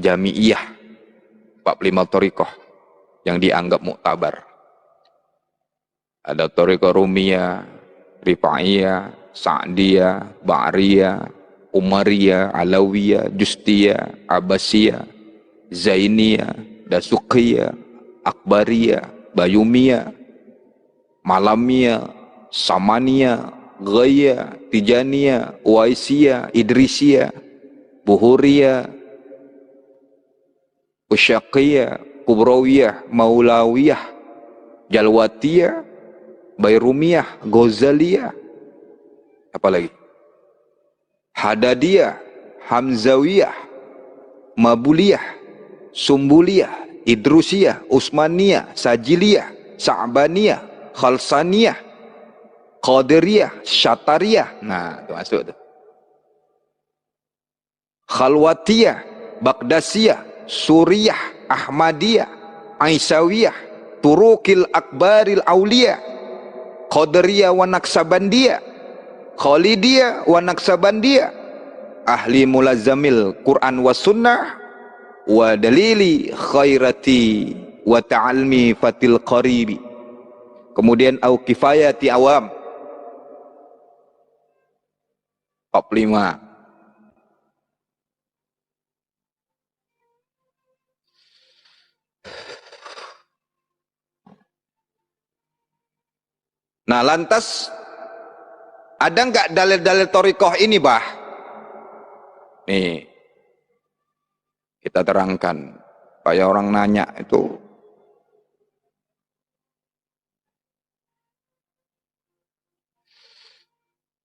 Jami'iyah, 45 thariqah yang dianggap muktabar. Ada thariqah Rumiyah, Rifa'iyah, Sa'diyah, Ba'riyah, Umariyah, Alawiyah, Justiyah, Abbasiyah, Zainiyah, Dasuqiyah, Akbariyah, Bayumiyah, Malamiyah, Samaniyah, Ghayah, Tijaniyah, Uwaisiyah, Idrisiyah, Buhuriyah, Usyaqiyah, Kubrawiyah, Maulawiyah, Jalwatiyah, Bayrumiyah, Ghazaliyah, apa lagi? Hadadiyah, Hamzawiyah, Mabuliyah, Sumbuliyah, Idrusiyah, Usmaniyah, Sajiliyah, Sa'baniyah, Khalsaniyah, Qadiriyah, Syatariyah. Nah, itu masuk tuh. Khalwatiyah, Baghdasiyah, Suriyah, Ahmadiyah, Aisyawiyah, Turukil Akbaril Auliyah, Qadiriyah wa Naksabandiyah, Khalidiyah wa Naksabandiyah, Ahli Mulazamil Quran wa Sunnah, wa Dalili Khairati wa Ta'almi Fatil Qaribi. Kemudian Au Kifayati Awam, 45. Nah, lantas ada nggak dalil-dalil thariqah ini, bah? Nih, kita terangkan. Supaya orang nanya itu.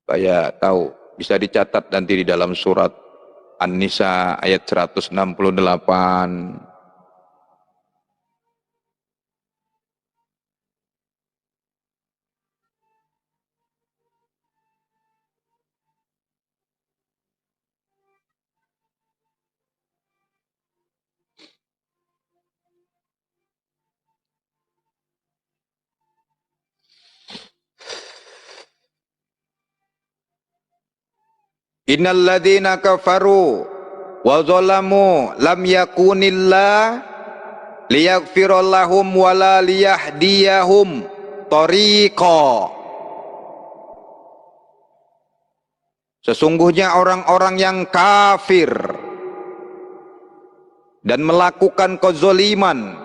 Supaya tahu. Bisa dicatat nanti di dalam surat An-Nisa ayat 168. Innal ladzina kafaru wa zalamu lam yakunillah liyaghfira lahum wa la liyahdiyahum thariqa. Sesungguhnya orang-orang yang kafir dan melakukan kezaliman,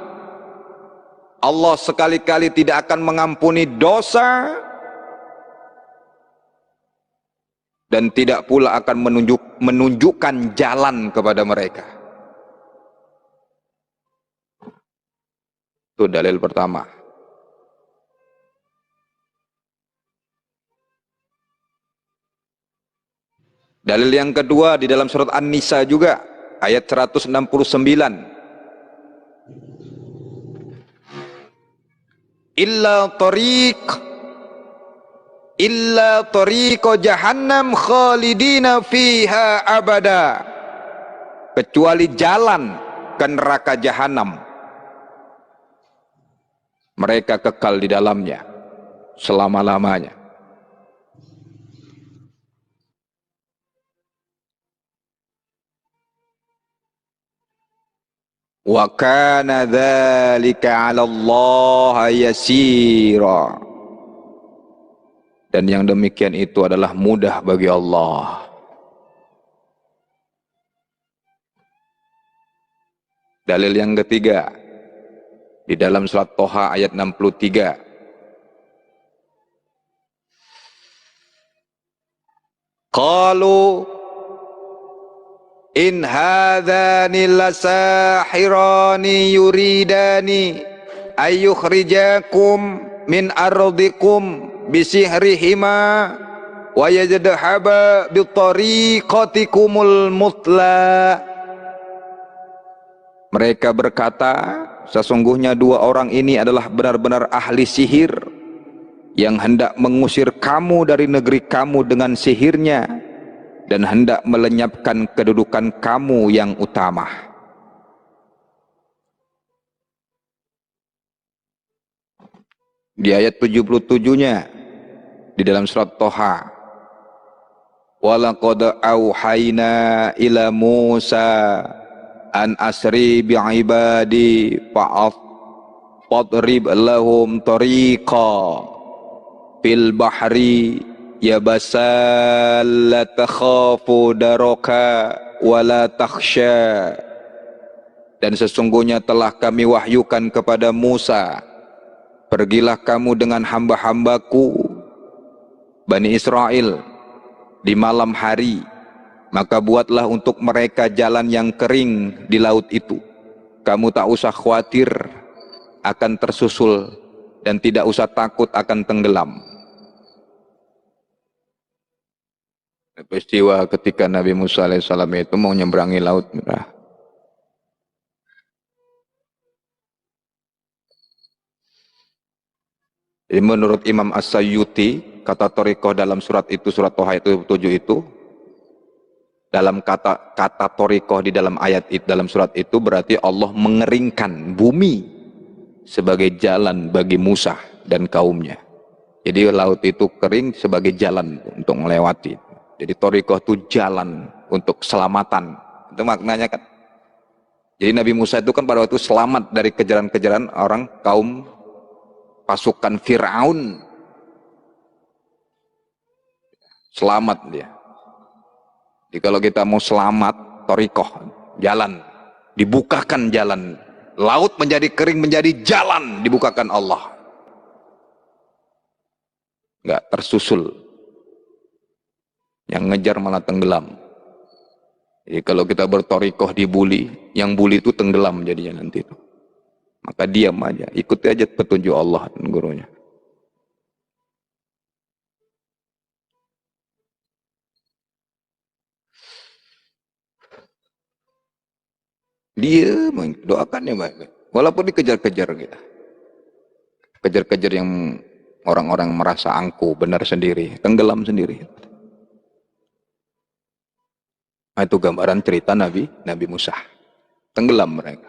Allah sekali-kali tidak akan mengampuni dosa dan tidak pula akan menunjukkan jalan kepada mereka. Itu dalil pertama. Dalil yang kedua di dalam surat An-Nisa juga ayat 169. Illa tariqa jahannam khalidina fiha abada kecuali jalan ke neraka jahanam. Mereka kekal di dalamnya selama-lamanya. Wa kana dzalika 'ala Allah yasira. Dan yang demikian itu adalah mudah bagi Allah. Dalil yang ketiga di dalam surat Toha ayat 63. Qalu in hadzani lasahirani yuridani ayyukhrijakum min ardikum bisihrihima wa yajdhaba bitariqatikumul mutla. Mereka berkata, sesungguhnya dua orang ini adalah benar-benar ahli sihir yang hendak mengusir kamu dari negeri kamu dengan sihirnya dan hendak melenyapkan kedudukan kamu yang utama. Di ayat 77-nya di dalam surat Toha, walaqad auhayna ila Musa an asri bi'ibadi fadrib lahum tariqa fil bahri yabasal la takhafu daraka wa la takhsha. Dan sesungguhnya telah kami wahyukan kepada Musa, pergilah kamu dengan hamba-hambaku Bani Israel di malam hari, maka buatlah untuk mereka jalan yang kering di laut itu. Kamu tak usah khawatir akan tersusul dan tidak usah takut akan tenggelam. Peristiwa ketika Nabi Musa alaihissalam itu mau menyeberangi Laut Merah. Jadi menurut Imam As-Sayyuti, kata Thariqah dalam surat itu, surat Toha itu 7 itu, dalam kata Thariqah di dalam ayat itu, dalam surat itu berarti Allah mengeringkan bumi sebagai jalan bagi Musa dan kaumnya. Jadi laut itu kering sebagai jalan untuk melewati. Jadi Thariqah itu jalan untuk keselamatan. Itu maknanya kan. Jadi Nabi Musa itu kan pada waktu selamat dari kejaran-kejaran orang kaum pasukan Fir'aun. Selamat dia. Jadi kalau kita mau selamat, Thariqah, jalan. Dibukakan jalan. Laut menjadi kering, menjadi jalan. Dibukakan Allah. Enggak tersusul. Yang ngejar malah tenggelam. Jadi kalau kita berthariqah dibuli, yang bully itu tenggelam jadinya nanti itu. Maka diam aja, ikuti aja petunjuk Allah dan gurunya. Dia doakannya baik-baik. Walaupun dikejar-kejar kita. Kejar-kejar yang orang-orang merasa angkuh, benar sendiri, tenggelam sendiri. Nah, itu gambaran cerita Nabi Musa. Tenggelam mereka.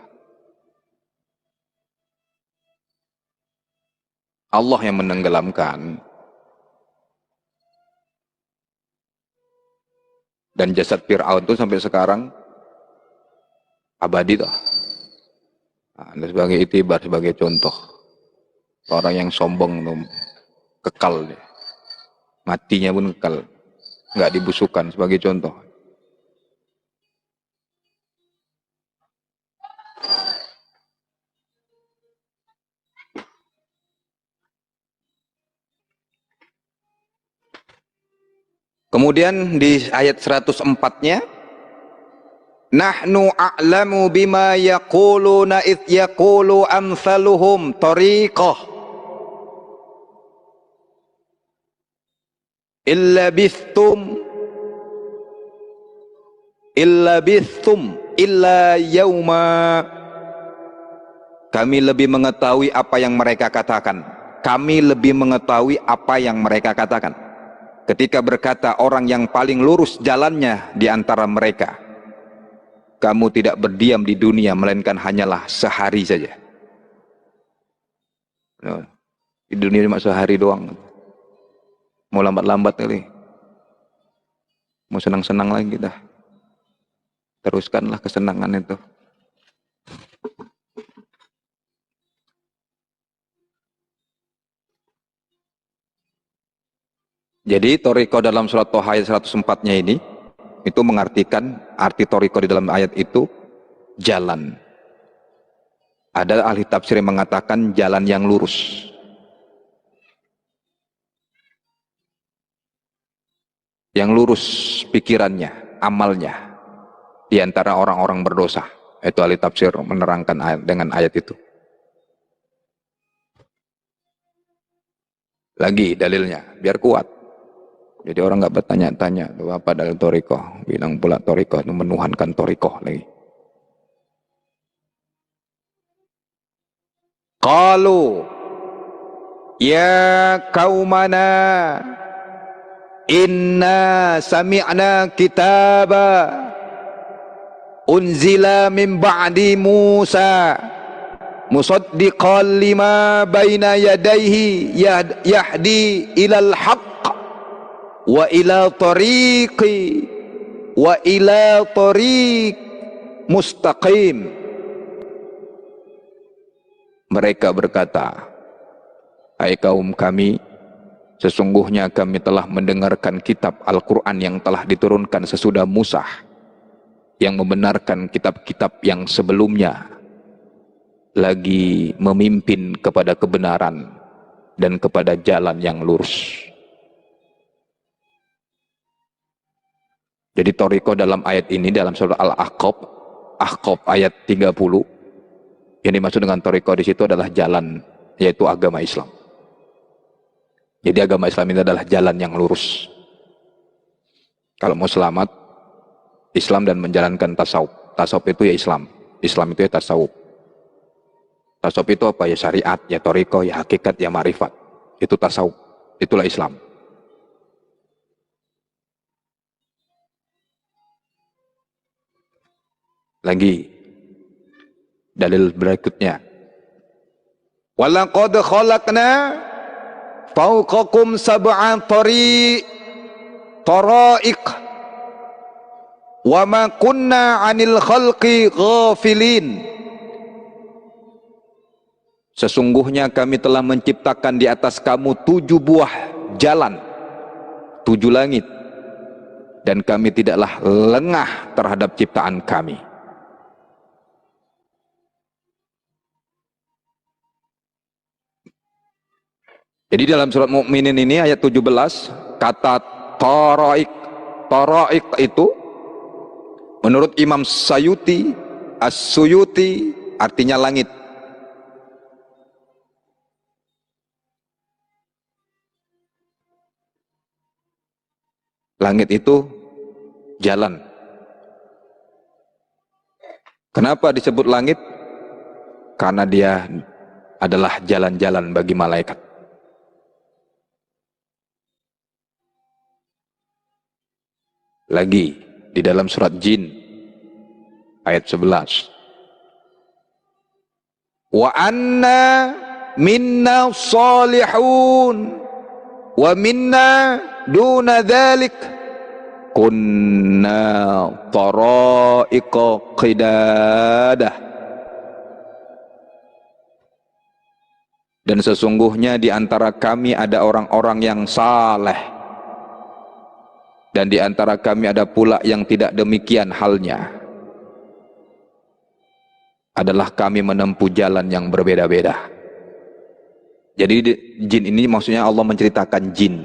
Allah yang menenggelamkan. Dan jasad Fir'aun itu sampai sekarang abadi toh. Nah, sebagai itibar, sebagai contoh. Orang yang sombong tuh kekal dia. Matinya pun kekal. Enggak dibusukan sebagai contoh. Kemudian di ayat 104-nya, nahnu a'lamu bima yaquluna idh yaqulu amsaluhum tariqah illa bistum illa yauma. Kami lebih mengetahui apa yang mereka katakan. Kami lebih mengetahui apa yang mereka katakan. Ketika berkata orang yang paling lurus jalannya di antara mereka, kamu tidak berdiam di dunia melainkan hanyalah sehari saja. Di dunia cuma sehari doang. Mau lambat-lambat kali. Mau senang-senang lagi kita. Teruskanlah kesenangan itu. Jadi toriko dalam surat Toha ayat 104-nya ini itu mengartikan arti toriko di dalam ayat itu jalan. Ada ahli tafsir yang mengatakan jalan yang lurus. Yang lurus pikirannya, amalnya di antara orang-orang berdosa. Itu ahli tafsir menerangkan ayat dengan ayat itu. Lagi dalilnya, biar kuat. Jadi orang nggak bertanya-tanya, apa dalil toriko? Bilang pula toriko itu menuhankan toriko lagi. Qalu ya qaumana inna sami'na kitaba unzila min ba'di Musa musaddiqan lima baina yadayhi yahdi ilal haqq wa ila tariq mustaqim. Mereka berkata, hai kaum kami, sesungguhnya kami telah mendengarkan kitab Al-Quran yang telah diturunkan sesudah Musa, yang membenarkan kitab-kitab yang sebelumnya, lagi memimpin kepada kebenaran dan kepada jalan yang lurus. Jadi toriko dalam ayat ini, dalam surah Al-Ahqaf ayat 30, yang dimaksud dengan toriko di situ adalah jalan, yaitu agama Islam. Jadi agama Islam ini adalah jalan yang lurus. Kalau mau selamat, Islam dan menjalankan tasawuf. Tasawuf itu ya Islam, Islam itu ya tasawuf. Tasawuf itu apa? Ya syariat, ya toriko, ya hakikat, ya ma'rifat. Itu tasawuf, itulah Islam. Lagi dalil berikutnya, walaqad khalaqna fawqakum sab'an tara'iq wa ma kunna 'anil khalqi ghafilin. Sesungguhnya kami telah menciptakan di atas kamu 7 buah jalan, 7 langit, dan kami tidaklah lengah terhadap ciptaan kami. Jadi dalam surat Mukminin ini ayat 17, kata tara'iq itu menurut Imam As-Suyuti artinya langit. Langit itu jalan. Kenapa disebut langit? Karena dia adalah jalan-jalan bagi malaikat. Lagi di dalam surat Jin ayat 11, wa anna minna salihun wa minna duna dzalik kunna tara'iqa qidadah. Dan sesungguhnya di antara kami ada orang-orang yang saleh, dan di antara kami ada pula yang tidak demikian halnya. Adalah kami menempuh jalan yang berbeda-beda. Jadi jin ini maksudnya Allah menceritakan jin.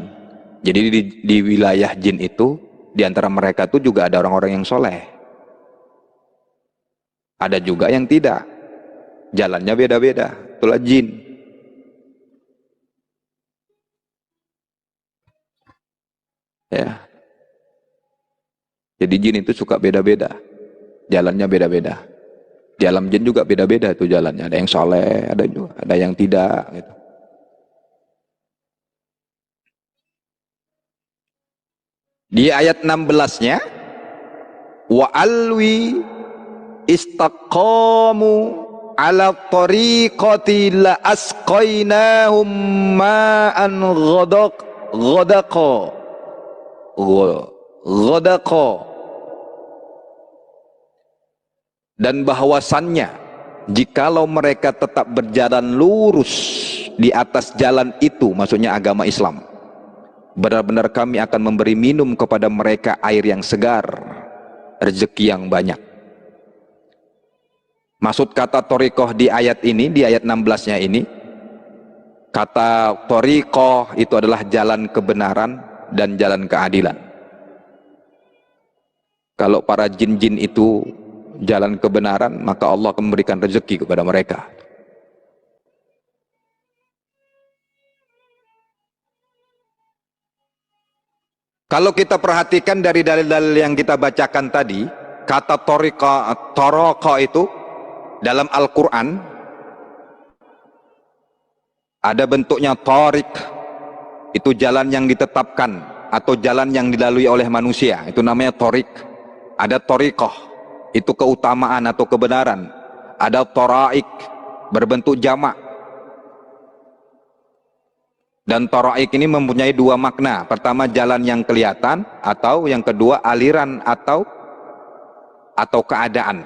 Jadi di wilayah jin itu, di antara mereka itu juga ada orang-orang yang soleh. Ada juga yang tidak. Jalannya beda-beda. Itulah jin. Ya. Jadi jin itu suka beda-beda, jalannya beda-beda. Di alam jin juga beda-beda tuh jalannya. Ada yang soleh, ada juga, ada yang tidak. Gitu. Di ayat 16-nya, wa alwi istaqamu ala tariqati la asqainahum ma'an ghadaqa. Dan bahwasannya jikalau mereka tetap berjalan lurus di atas jalan itu, maksudnya agama Islam, benar-benar kami akan memberi minum kepada mereka air yang segar, rezeki yang banyak. Maksud kata thariqah di ayat ini, di ayat 16-nya ini, kata thariqah itu adalah jalan kebenaran dan jalan keadilan. Kalau para jin-jin itu jalan kebenaran, maka Allah akan memberikan rezeki kepada mereka. Kalau kita perhatikan dari dalil-dalil yang kita bacakan tadi, kata thariqah itu dalam Al-Quran ada bentuknya thariq, itu jalan yang ditetapkan atau jalan yang dilalui oleh manusia, itu namanya thariq. Ada thariqah, itu keutamaan atau kebenaran. Ada tharaik, berbentuk jamak. Dan tharaik ini mempunyai dua makna. Pertama, jalan yang kelihatan, atau yang kedua aliran atau keadaan.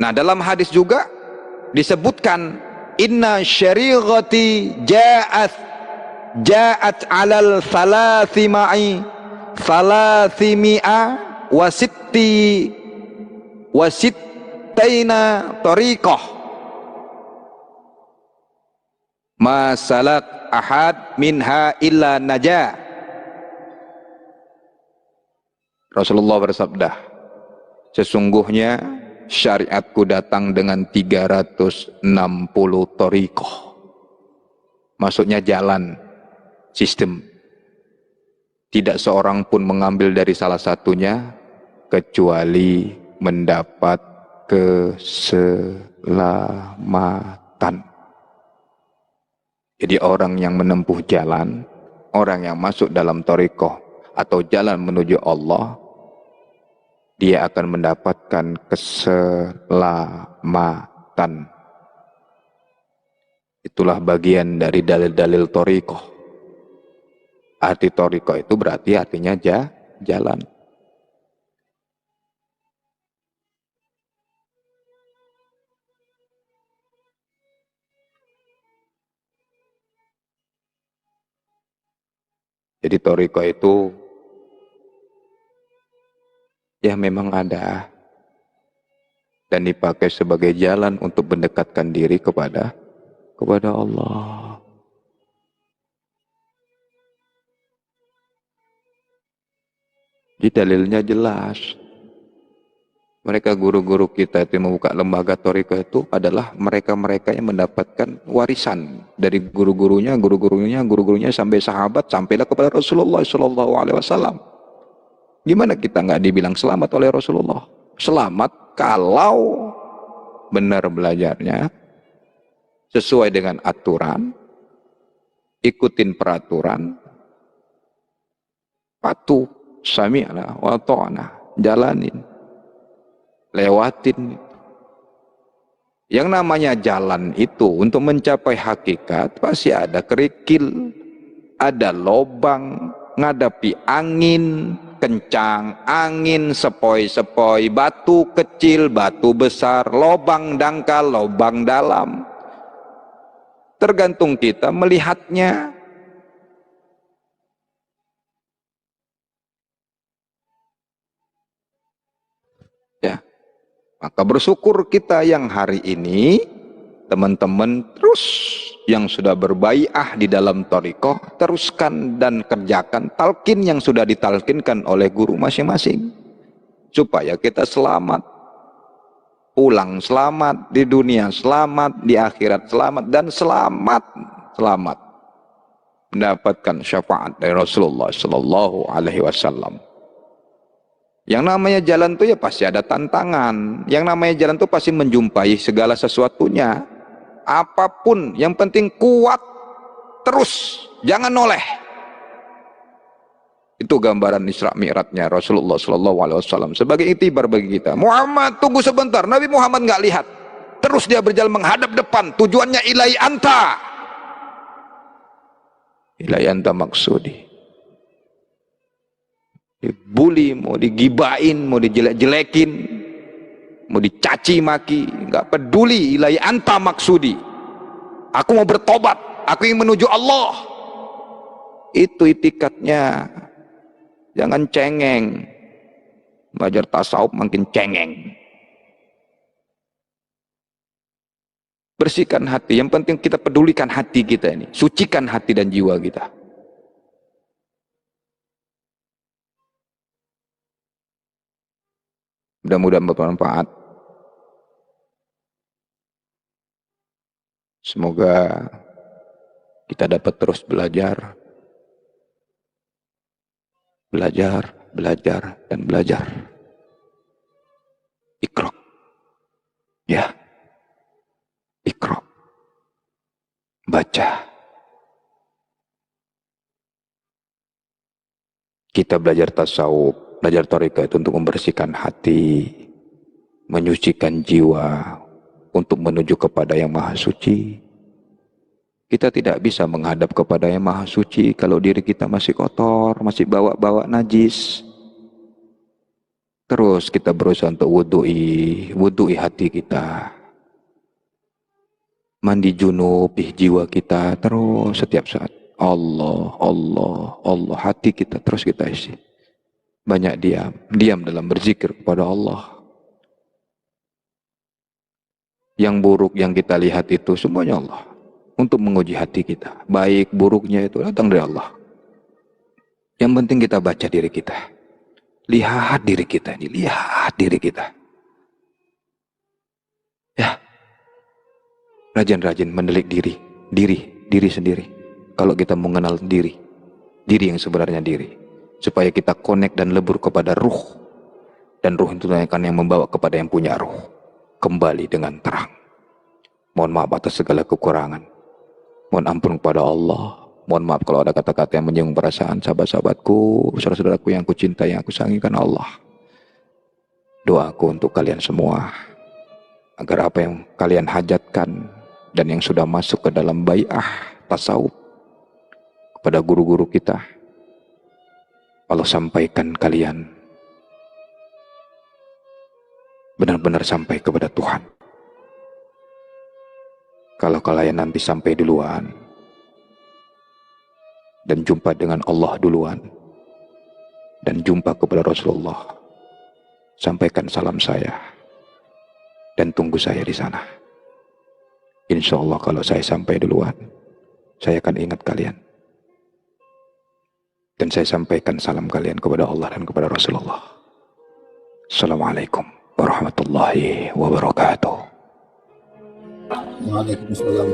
Nah, dalam hadis juga disebutkan inna syarighati ja'at alal thalathimi'a wasittaina tariqah ma salak ahad minha illa najah. Rasulullah bersabda, sesungguhnya syariatku datang dengan 360 thariqah, maksudnya jalan, sistem. Tidak seorang pun mengambil dari salah satunya kecuali mendapat keselamatan. Jadi orang yang menempuh jalan, orang yang masuk dalam thariqah atau jalan menuju Allah, dia akan mendapatkan keselamatan. Itulah bagian dari dalil-dalil thariqah. Arti thariqah itu berarti artinya jalan. Jadi thariqah itu ya memang ada dan dipakai sebagai jalan untuk mendekatkan diri kepada Allah. Jadi dalilnya jelas. Mereka guru-guru kita itu membuka lembaga thariqah itu adalah mereka-mereka yang mendapatkan warisan dari guru-gurunya sampai sahabat, sampailah kepada Rasulullah SAW. Gimana kita nggak dibilang selamat oleh Rasulullah? Selamat kalau benar belajarnya, sesuai dengan aturan, ikutin peraturan, patuh, sami'na wa ta'na, jalanin, lewatin. Yang namanya jalan itu untuk mencapai hakikat pasti ada kerikil, ada lobang, ngadapi angin kencang, angin sepoi-sepoi, batu kecil, batu besar, lobang dangkal, lobang dalam. Tergantung kita melihatnya. Ya, maka bersyukur kita yang hari ini teman-teman terus yang sudah berbaiah di dalam thariqah, teruskan dan kerjakan talqin yang sudah ditalkinkan oleh guru masing-masing supaya kita selamat, pulang selamat, di dunia selamat, di akhirat selamat, dan selamat mendapatkan syafaat dari Rasulullah Sallallahu Alaihi Wasallam. Yang namanya jalan itu ya pasti ada tantangan. Yang namanya jalan itu pasti menjumpai segala sesuatunya. Apapun, yang penting kuat terus, jangan noleh. Itu gambaran Isra Mi'rajnya Rasulullah Sallallahu Alaihi Wasallam sebagai iktibar bagi kita. Muhammad, tunggu sebentar. Nabi Muhammad nggak lihat. Terus dia berjalan menghadap depan. Tujuannya ilai anta. Ilai anta maksudi. Dibully, mau digibain, mau dijelek-jelekin, mau dicaci maki, nggak peduli. Ilai anta maksudi. Aku mau bertobat. Aku ingin menuju Allah. Itu itikadnya. Jangan cengeng. Belajar tasawuf makin cengeng. Bersihkan hati. Yang penting kita pedulikan hati kita ini. Sucikan hati dan jiwa kita. Mudah-mudahan bermanfaat. Semoga kita dapat terus belajar. Belajar, belajar, dan belajar. Iqra. Ya. Iqra. Baca. Kita belajar tasawuf, belajar thariqah itu untuk membersihkan hati, menyucikan jiwa, untuk menuju kepada yang maha suci. Kita tidak bisa menghadap kepada yang maha suci kalau diri kita masih kotor, masih bawa-bawa najis. Terus kita berusaha untuk wudu'i hati kita. Mandi junub jiwa kita terus setiap saat. Allah, Allah, Allah. Hati kita terus kita isi. Banyak diam dalam berzikir kepada Allah. Yang buruk yang kita lihat itu semuanya Allah. Untuk menguji hati kita. Baik buruknya itu datang dari Allah. Yang penting kita baca diri kita. Lihat diri kita ini. Lihat diri kita. Ya. Rajin-rajin menelik diri. Diri sendiri. Kalau kita mengenal diri. Diri yang sebenarnya diri. Supaya kita connect dan lebur kepada ruh. Dan ruh itu akan yang membawa kepada yang punya ruh. Kembali dengan terang. Mohon maaf atas segala kekurangan. Mohon ampun kepada Allah. Mohon maaf kalau ada kata-kata yang menyinggung perasaan sahabat-sahabatku, saudara-saudaraku yang aku cintai, yang aku sayangi karena Allah. Doaku untuk kalian semua, agar apa yang kalian hajatkan dan yang sudah masuk ke dalam bai'ah tasawuf kepada guru-guru kita, Allah sampaikan kalian benar-benar sampai kepada Tuhan. Kalau kalian nanti sampai duluan dan jumpa dengan Allah duluan dan jumpa kepada Rasulullah, sampaikan salam saya dan tunggu saya di sana. Insya Allah kalau saya sampai duluan, saya akan ingat kalian dan saya sampaikan salam kalian kepada Allah dan kepada Rasulullah. Assalamualaikum warahmatullahi wabarakatuh. Waalaikumsalam.